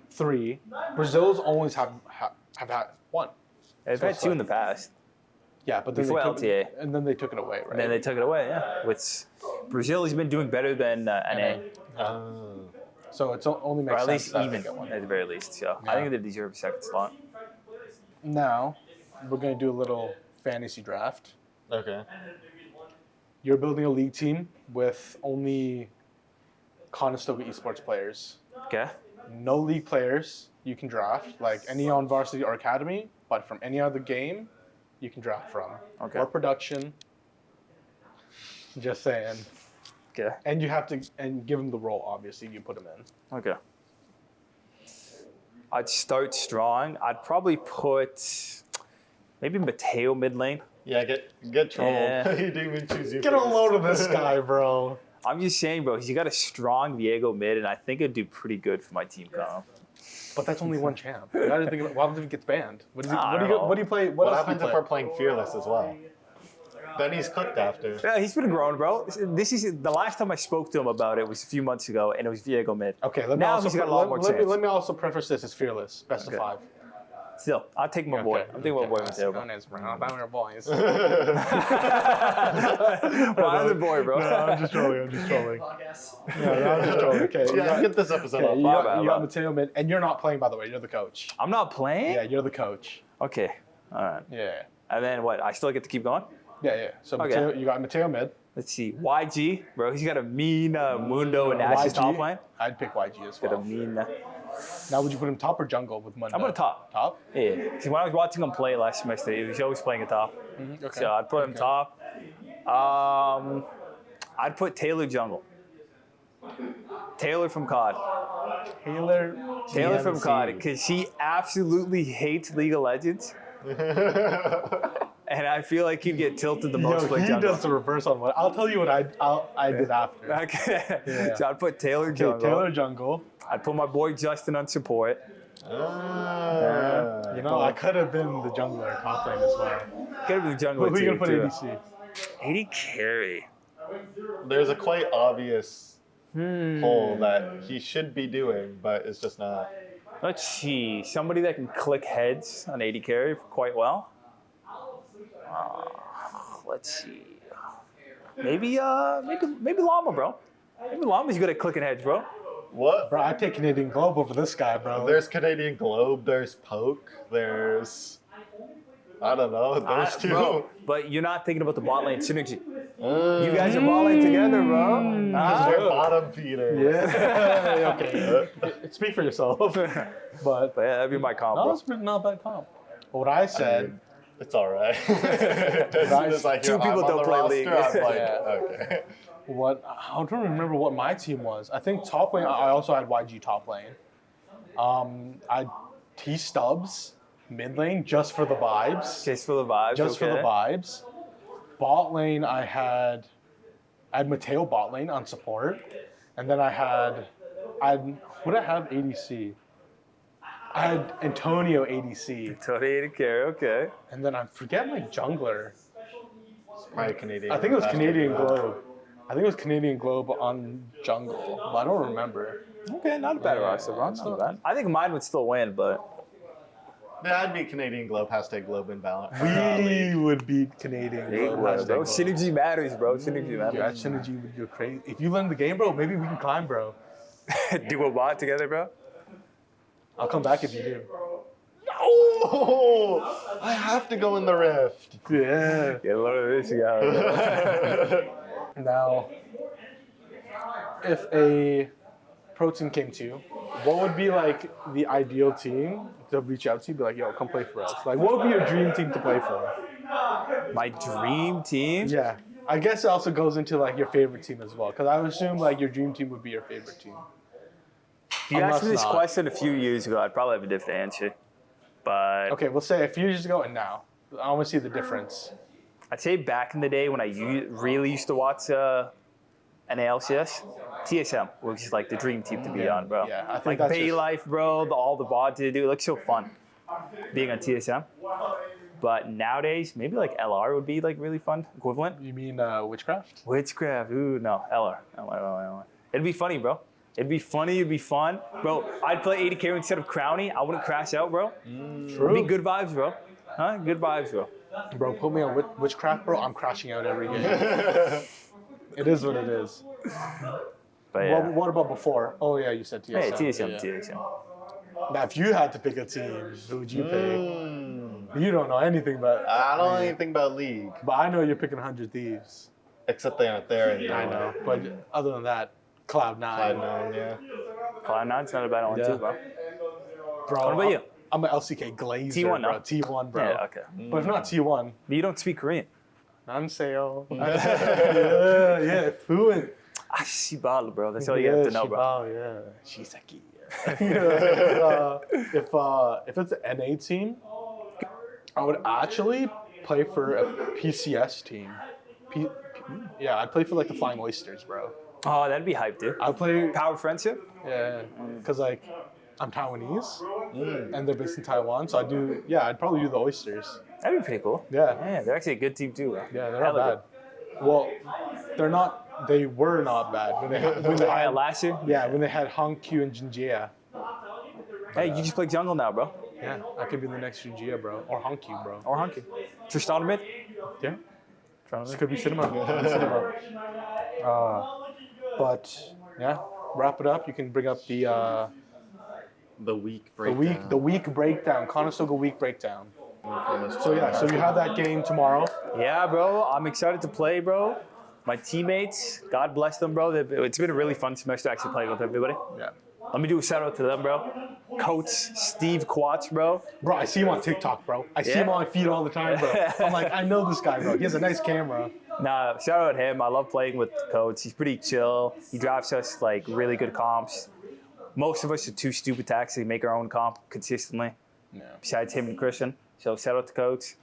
3. Brazil's always have had 1. They've So had it's 2 in like- the past. Yeah, but then Before they took, LTA. and then they took it away, right? And then they took it away, yeah. With Brazil has been doing better than NA. So it's only Or makes at sense least that they even, get 1. at the very least. So I think they deserve a 2nd slot. Now, we're going to do a little fantasy draft. Okay. You're building a league team with only Condors Esports players. Okay. No league players you can draft, like any on varsity or academy, but from any other game you can draft from. Okay. Or production. Just saying. Okay. And you have to give him the role. Obviously, you put him in. Okay. I'd start strong. I'd probably put maybe Mateo mid lane. Yeah, get trolled. Yeah. You didn't even choose you. Get a first. load of this guy, bro. I'm just saying, bro, he's got a strong Viego mid, and I think it'd do pretty good for my team comp. But that's only one champ. You gotta think about what happens if he gets banned. What I don't know. do you play? What else do happens you if play? we're playing Fearless as well? Then he's cooked after. Yeah, he's been growing, bro. This is the last time I spoke to him about it was a few months ago, and it was Viego mid. Okay, let me Now also he's got a lot more chance. let me also preface this as fearless, best Okay. of 5. Still, I'll take my boy. I'm taking my boy Mateo. Bro. boys. My other boy, bro. I'm just trolling. Podcast. I'm just trolling. Okay, Yeah, get this episode okay, off. you My got, bad, you my got bad. Mateo mid, and you're not playing, by the way. You're the coach. I'm not playing? Yeah, you're the coach. Okay. All right. Yeah. And then what? I still get to keep going? Yeah. So Okay. Mateo, you got Mateo mid. Let's see. YG, bro. He's got a mean Mundo and Ash's top line. I'd pick YG as Got a well. mean. Now, would you put him top or jungle with Mundo? I'm going to top. Top? Yeah. Because when I was watching him play last semester, he was always playing a top. Okay. So I'd put him top. I'd put Taylor jungle. Taylor from COD. Taylor From COD, because he absolutely hates League of Legends. And I feel like he'd get tilted the most Yo, by he jungle. does the reverse on what. I'll tell you what I did after. Okay. Yeah. So I'd put Taylor jungle. Okay, Taylor jungle. I'd put my boy Justin on support. Ah. You know, I could have been the jungler top lane as well. Could have been jungle Who are you too. gonna put ADC? 80 carry. There's a quite obvious hole that he should be doing, but it's just not. Let's see. Somebody that can click heads on 80 carry quite well. Let's see. Maybe Llama, bro. Maybe Llama's good at clicking heads, bro. What? Bro, I'd take Canadian Globe over this guy, bro. There's Canadian Globe, there's Poke, there's. I don't know, those two. Bro, but you're not thinking about the bot lane synergy. You guys are bot lane together, bro. We're bottom feeder. Yeah. Okay. Speak for yourself. But But yeah, that'd be my combo. no, it's not a bad comp. What I said. It's alright. As soon as I hear Two people I'm on don't the play roster, League. I'm like, Yeah. okay. I don't remember what my team was. I think top lane. I also had YG top lane. I T Stubbs mid lane just for the vibes. Just for the vibes. Just for the vibes. Bot lane, I had Mateo bot lane on support, and then would I have ADC? I had Antonio ADC, Totally 80 carry, okay. and then I forget my jungler. Probably Canadian. I think it was faster Canadian than that. Globe. I think it was Canadian Globe on jungle, but I don't remember. Okay, not a bad roster, bro. Not bad. I think mine would still win, but Yeah, I'd be Canadian Globe, hashtag Globe in balance. We would beat Canadian Globe. bro. Hashtag Globe. Synergy matters, bro. Synergy Dude, matters. that synergy would go crazy. If you learn the game, bro, maybe we can climb, bro. Do a bot together, bro. I'll come back if you do. Oh, I have to go in the rift. Yeah. Get a load of this guy. Now, if a pro team came to you, what would be like the ideal team to reach out to? Be like, yo, come play for us. Like, what would be your dream team to play for? My dream team? Yeah. I guess it also goes into like your favorite team as well, because I would assume like your dream team would be your favorite team. If you asked me Unless this not. question a few years ago, I'd probably have a different answer. But Okay, we'll say a few years ago and now. I want to see the difference. I'd say back in the day when I really used to watch NALCS, TSM was like the dream team to be on, bro. Yeah, I think like that's Bay just- Life, bro, all the VODs they do. It looks so fun being on TSM. But nowadays, maybe like LR would be like really fun, equivalent. You mean Witchcraft? Witchcraft, ooh, no, LR. It'd be funny, bro. It'd be funny, it'd be fun. Bro, I'd play 80 carry instead of Crowny. I wouldn't crash out, bro. True. It'd be good vibes, bro. Huh? Good vibes, bro. Bro, put me on Witchcraft, bro. I'm crashing out every game. It is what it is. But yeah. What about before? Oh, yeah, you said TSM. Hey, TSM, Yeah. TSM. Now, if you had to pick a team, who would you pick? You don't know anything about I don't know anything about League, but I know you're picking 100 Thieves. except they aren't there anymore. I know. But other than that, Cloud9. Cloud9, yeah. Cloud9's not a bad one, Yeah. too, bro. Bro, What about you? I'm an LCK Glazer, T1, bro. no? T1, bro. Yeah, okay. But if not T1, But you don't speak Korean. Nanseo. Yeah, fluent. Shibal, bro. That's all you have to know, bro. Shibao, yeah. Shiseki. If it's an NA team, I would actually play for a PCS team. Yeah, I'd play for like the Flying Oysters, bro. Oh, that'd be hype, dude. I'd play, Power friendship? yeah, because like I'm Taiwanese and they're based in Taiwan, so I'd probably do the Oysters. That'd be pretty cool. Yeah, Yeah, they're actually a good team too, bro. yeah, they're not bad. Well, they're not. They were not bad when they had Last year? yeah when they had Hong Q and Jinjia. Hey, you just play jungle now, bro. Yeah, I could be the next Jinjia, bro, or Hong Q, bro. Or Hunky. Tristan mid? Yeah. This could be cinema. But yeah, wrap it up. You can bring up the week breakdown. the week breakdown, Conestoga week breakdown. So yeah, so you have that game tomorrow. Yeah, bro. I'm excited to play, bro. My teammates, God bless them, bro. It's been a really fun semester actually playing with everybody. Yeah. Let me do a shout out to them, bro. Coach Steve Quatch, bro. Bro, I see him on TikTok, bro. I see him on my feed all the time, bro. I'm like, I know this guy, bro. He has a nice camera. Nah, shout out to him. I love playing with the coach. He's pretty chill. He drafts us like really good comps. Most of us are too stupid to actually make our own comp consistently. Yeah. Besides him and Christian. So shout out to coach.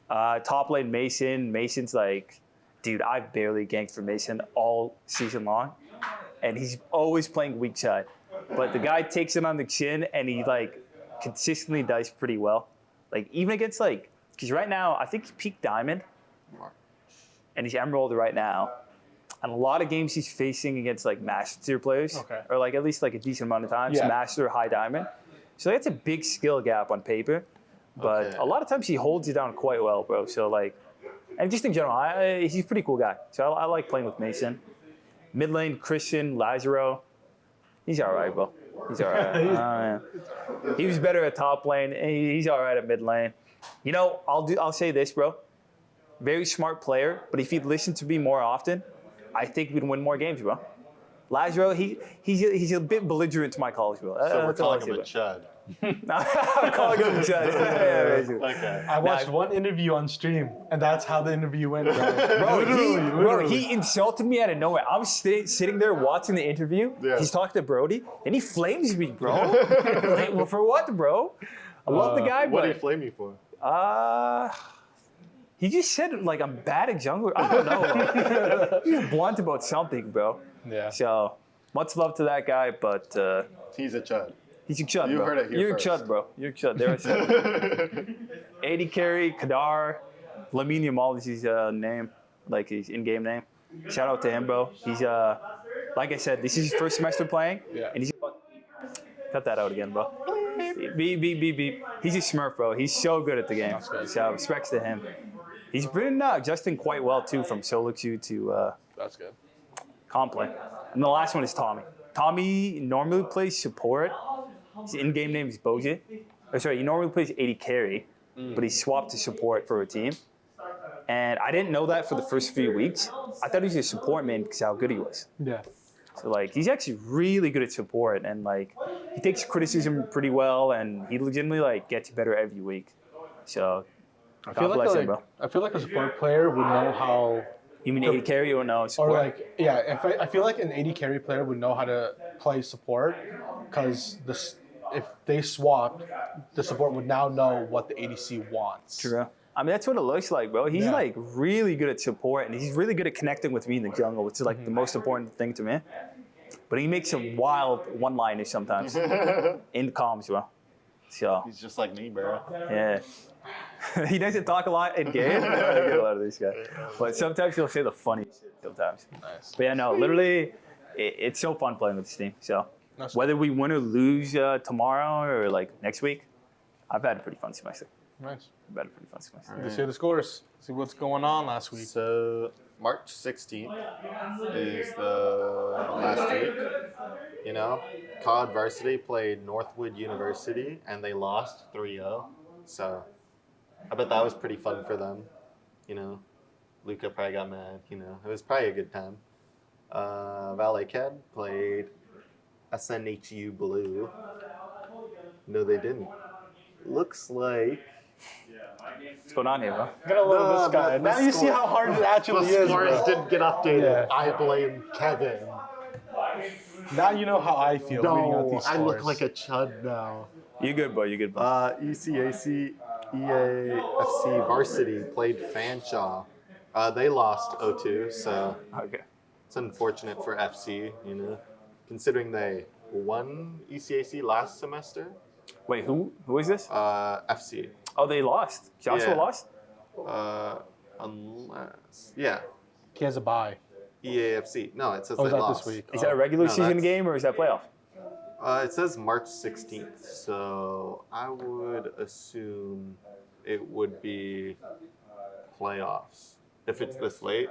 Top lane Mason. Mason's like, dude, I've barely ganked for Mason all season long. And he's always playing weak side. But the guy takes it on the chin and he like consistently does pretty well. Like even against like, because right now I think he's peak diamond and he's emerald right now. And a lot of games he's facing against like master tier players, Okay. or like at least like a decent amount of times, Yeah. master or high diamond. So that's a big skill gap on paper. But Okay. a lot of times he holds you down quite well, bro. So like, and just in general, he's a pretty cool guy. So I like playing with Mason. Mid lane, Christian, Lazaro. He's all right, bro. He's all right. He was better at top lane. And he's all right at mid lane. You know, I'll say this, bro. Very smart player, but if he'd listen to me more often, I think we'd win more games, bro. Lazaro, he's a bit belligerent to my college, bro. So we're That's all I calling him a say, chud. bro. I'm calling him a judge. Yeah, basically. Okay. I watched one interview on stream, and that's how the interview went, bro. Bro, he insulted me out of nowhere. I'm sitting there watching the interview. Yeah. He's talking to Brody, and he flames me, bro. Like, well, for what, bro? I love the guy, What did he but flame you for? he just said like I'm bad at jungle. I don't know. Bro. He's blunt about something, bro. Yeah. So much love to that guy, but He's a chud. he's a chud, You bro. heard it here You're first. a chud, bro. You're a chud. There I said. 80 carry, Kadar, Lamine Yamal is his name, like his in-game name. Shout out to him, bro. He's like I said, this is his first semester playing, Yeah. and he's cut that out again, bro. Beep, beep, beep, beep. He's a smurf, bro. He's so good at the game. good. So respects to him. He's been adjusting quite well too, from solo queue to That's good. comp play. And the last one is Tommy. Tommy normally plays support. His in-game name is Boje. Oh, sorry, he normally plays 80 carry, but he swapped to support for a team. And I didn't know that for the first few weeks. I thought he was a support man because of how good he was. Yeah. So like he's actually really good at support, and like he takes criticism pretty well, and he legitimately like gets better every week. So God bless him, bro. I feel like a support player would know how, You mean 80 carry or no or support? like, yeah, I feel like an 80 carry player would know how to play support, because if they swapped, the support would now know what the ADC wants. True. I mean, that's what it looks like, bro. He's Yeah. like really good at support, and he's really good at connecting with me in the jungle, which is like the most important thing to me. But he makes some wild one-liners sometimes in comms, bro. So He's just like me, bro. yeah, he doesn't talk a lot in game. I get a lot of these guys, but sometimes he'll say the funniest shit. Sometimes. Nice. But yeah, no, literally, it's so fun playing with this team. So That's whether we win or lose tomorrow or like next week, I've had a pretty fun semester. Nice. I've had a pretty fun semester. Let's see the scores. See what's going on last week. So March 16th is the last week. You know, COD Varsity played Northwood University and they lost 3-0. So I bet that was pretty fun for them. You know, Luca probably got mad. You know, it was probably a good time. Valet Ked played SNHU Blue. No, they didn't. Looks like What's going on here, bro? Gotta love this guy. Now you see how hard it actually The is, scores bro. didn't get updated. Yeah. I blame Kevin. Now you know how I feel reading out No, these I scores. look like a chud now. You good, bro? You good, bro? ECAC, EAFC Varsity played Fanshawe. They lost 0-2, so Okay. it's unfortunate for FC, considering they won ECAC last semester. Wait, who is this? FC. Oh, they lost. Joshua Yeah. lost. Unless, yeah, He has a bye. EAFC. No, it says Oh, they is that lost. this week? Is that a regular No, season that's- game or is that playoff? It says March 16th, so I would assume it would be playoffs if it's this late.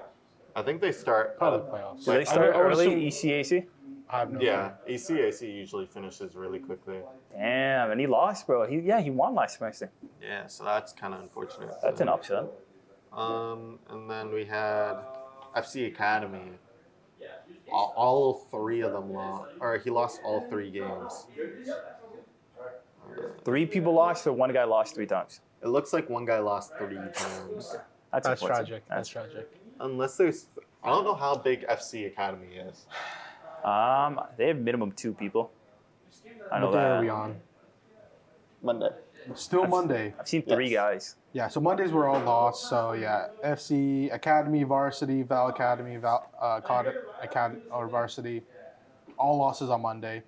I think they start. Probably playoffs. Do they start I would early? assume- ECAC. I have no Yeah, ECAC usually finishes really quickly. Damn, and he lost, bro. He won last semester. Yeah, so that's kind of unfortunate. That's an upset. And then we had FC Academy. All three of them lost, or he lost all 3 games. 3 people lost, or one guy lost 3 times. It looks like one guy lost 3 times. That's That's unfortunate. tragic. That's tragic. Unless there's, I don't know how big FC Academy is. They have minimum 2 people. I know What day that. are we on? Monday. Still Monday. I've seen 3 Yes. guys. Yeah, so Mondays were all lost. So yeah, FC Academy, Varsity, Val Academy, COD Academy or Varsity, all losses on Monday.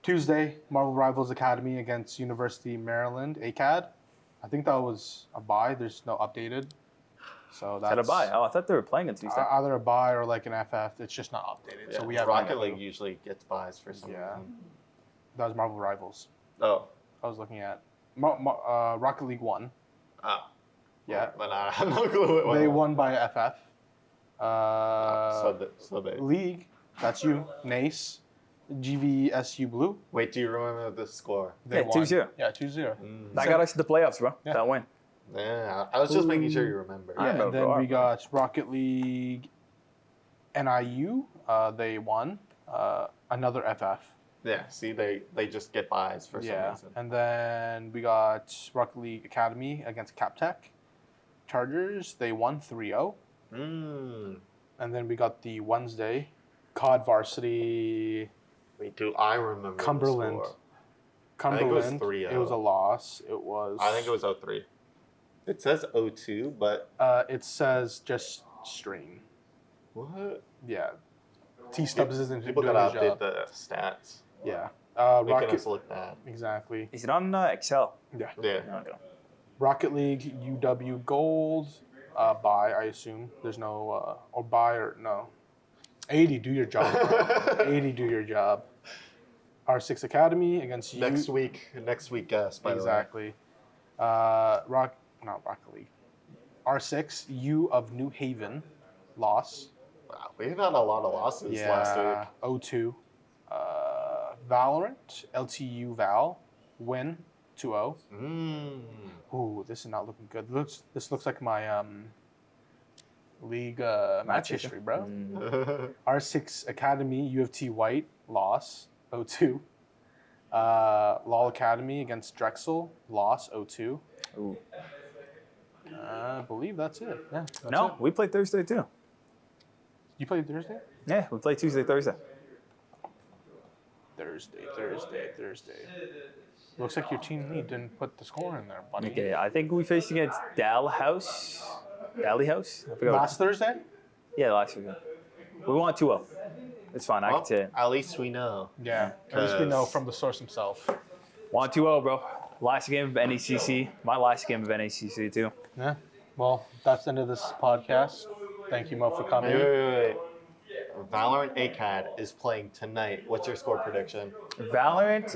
Tuesday, Marvel Rivals Academy against University of Maryland, ACAD. I think that was a bye. There's no updated. So Is that's that a bye? Oh, I thought they were playing on Tuesday. either a bye or like an FF. It's just not updated. Yeah, So we have Rocket League usually gets buys for some Yeah. reason. That was Marvel Rivals. Oh. I was looking at Rocket League won. Ah. Yeah, Then I have no clue what they won by FF. So they. League, that's you. Nace, GVSU Blue. Wait, do you remember the score? They Yeah, won. 2-0. Yeah, 2-0. That got us to the playoffs, bro. Yeah. That win. Yeah, I was just making sure you remember. I Yeah, remember, and then I we got Rocket League NIU. They won. Another FF. Yeah, see, they just get buys for some Yeah. reason. And then we got Rocket League Academy against Captech. Chargers, they won 3-0. Mm. And then we got the Wednesday COD Varsity Wait, do I remember Cumberland. the score? Cumberland. I think it was 3-0. It was a loss. It was. I think it was 0-3. It says 0-2, but It says just stream. what? Yeah. T Stubbs isn't People doing gotta his update job. the stats. Yeah. Making Rocket. us look bad. Exactly. Is it on Excel? Yeah. Yeah. Okay. Rocket League UW Gold. Buy, I assume. There's no or buy or no. 80, do your job. Bro. 80, do your job. R6 Academy against Next week, guest, by Exactly. Not Rocket League. R6 U of New Haven, loss. the way. Wow, we've had a lot of losses last week. 0-2. Valorant, LTU Val, win 2-0. Ooh, this is not looking good. This looks like my league match history, bro. R6 Academy, U of T White, loss 0-2. LOL Academy against Drexel, loss 0-2. Ooh. I believe that's it. Yeah. That's No, it. we played Thursday too. You played Thursday? Yeah, we played Tuesday, Thursday. Thursday. Looks like your team lead didn't put the score in there, buddy. Okay, I think we faced against Dally House. I forgot. Last Thursday? Yeah, last week. We won 2-0. It's fine. I Well, can say it. at least we know. Yeah. At least we know from the source himself. Won 2-0, bro. Last game of NECC. My last game of NECC too. Yeah. Well, that's the end of this podcast. Thank you, Mo, for coming. Wait. Valorant ACAD is playing tonight. What's your score prediction? Valorant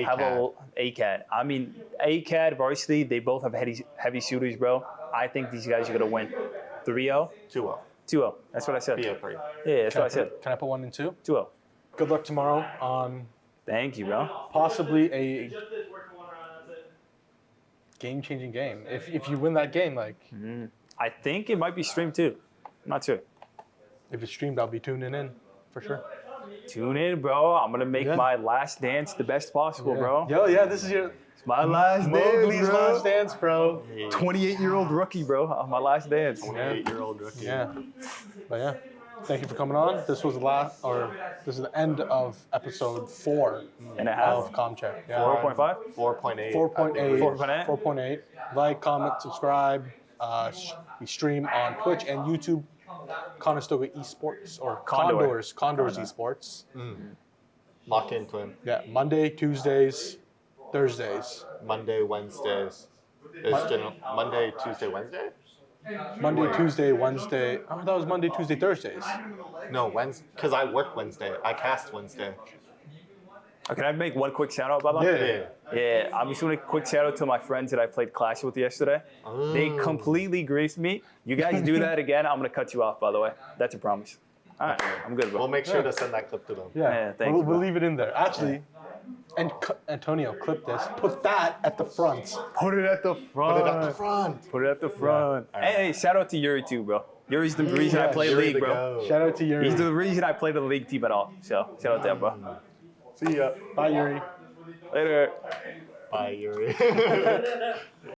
have ACAD. ACAD. I mean, ACAD, Varsity, they both have heavy shooters, bro. I think these guys are going to win 3-0, 2-0. 2-0. That's what I said. BO3. Yeah, that's what I said. Can I put 1 and 2? 2-0. Good luck tomorrow on Thank you, bro. possibly a game-changing game. If you win that game, like, I think it might be streamed too. I'm not sure. if it's streamed, I'll be tuning in for sure. Tune in, bro. I'm gonna make my last dance the best possible, bro. Yo, yeah, this is your My last Mowgli's dance, bro. last dance, bro. 28-year-old rookie, bro. My last dance. 28-year-old rookie. Yeah. But yeah, thank you for coming on. This was this is the end of episode 4 And a half. of Comm Check. Yeah. 4.5? 4.8. 4.8. 4.8? 4.8. Like, comment, subscribe. We stream on Twitch and YouTube. Condors Esports or Condors Esports. Lock into him. Yeah, Monday, Tuesdays, Thursdays. Monday, Wednesdays. Monday, Tuesday, Wednesday? Monday, Tuesday, Wednesday. Oh, that was Monday, Tuesday, Thursdays. No, Wednesday. Because I work Wednesday. I cast Wednesday. Can I make one quick shout out, by the way? Yeah. Yeah, I'm just doing a quick shout out to my friends that I played Clash with yesterday. They completely greased me. You guys do that again, I'm gonna cut you off, by the way. That's a promise. All right, I'm good, bro. We'll make sure to send that clip to them. Yeah, thank we'll, you, we'll bro. leave it in there. Actually, and Antonio, clip this. Put that at the front. Put it at the front. Put it at the front. Put it at the front. Yeah. Hey, shout out to Yuri too, bro. Yuri's the reason I play Yuri League, the bro. goat. Shout out to Yuri. He's the reason I play the League team at all. So shout out to him, bro. See ya. Bye, Yuri. Later. Bye, Yuri.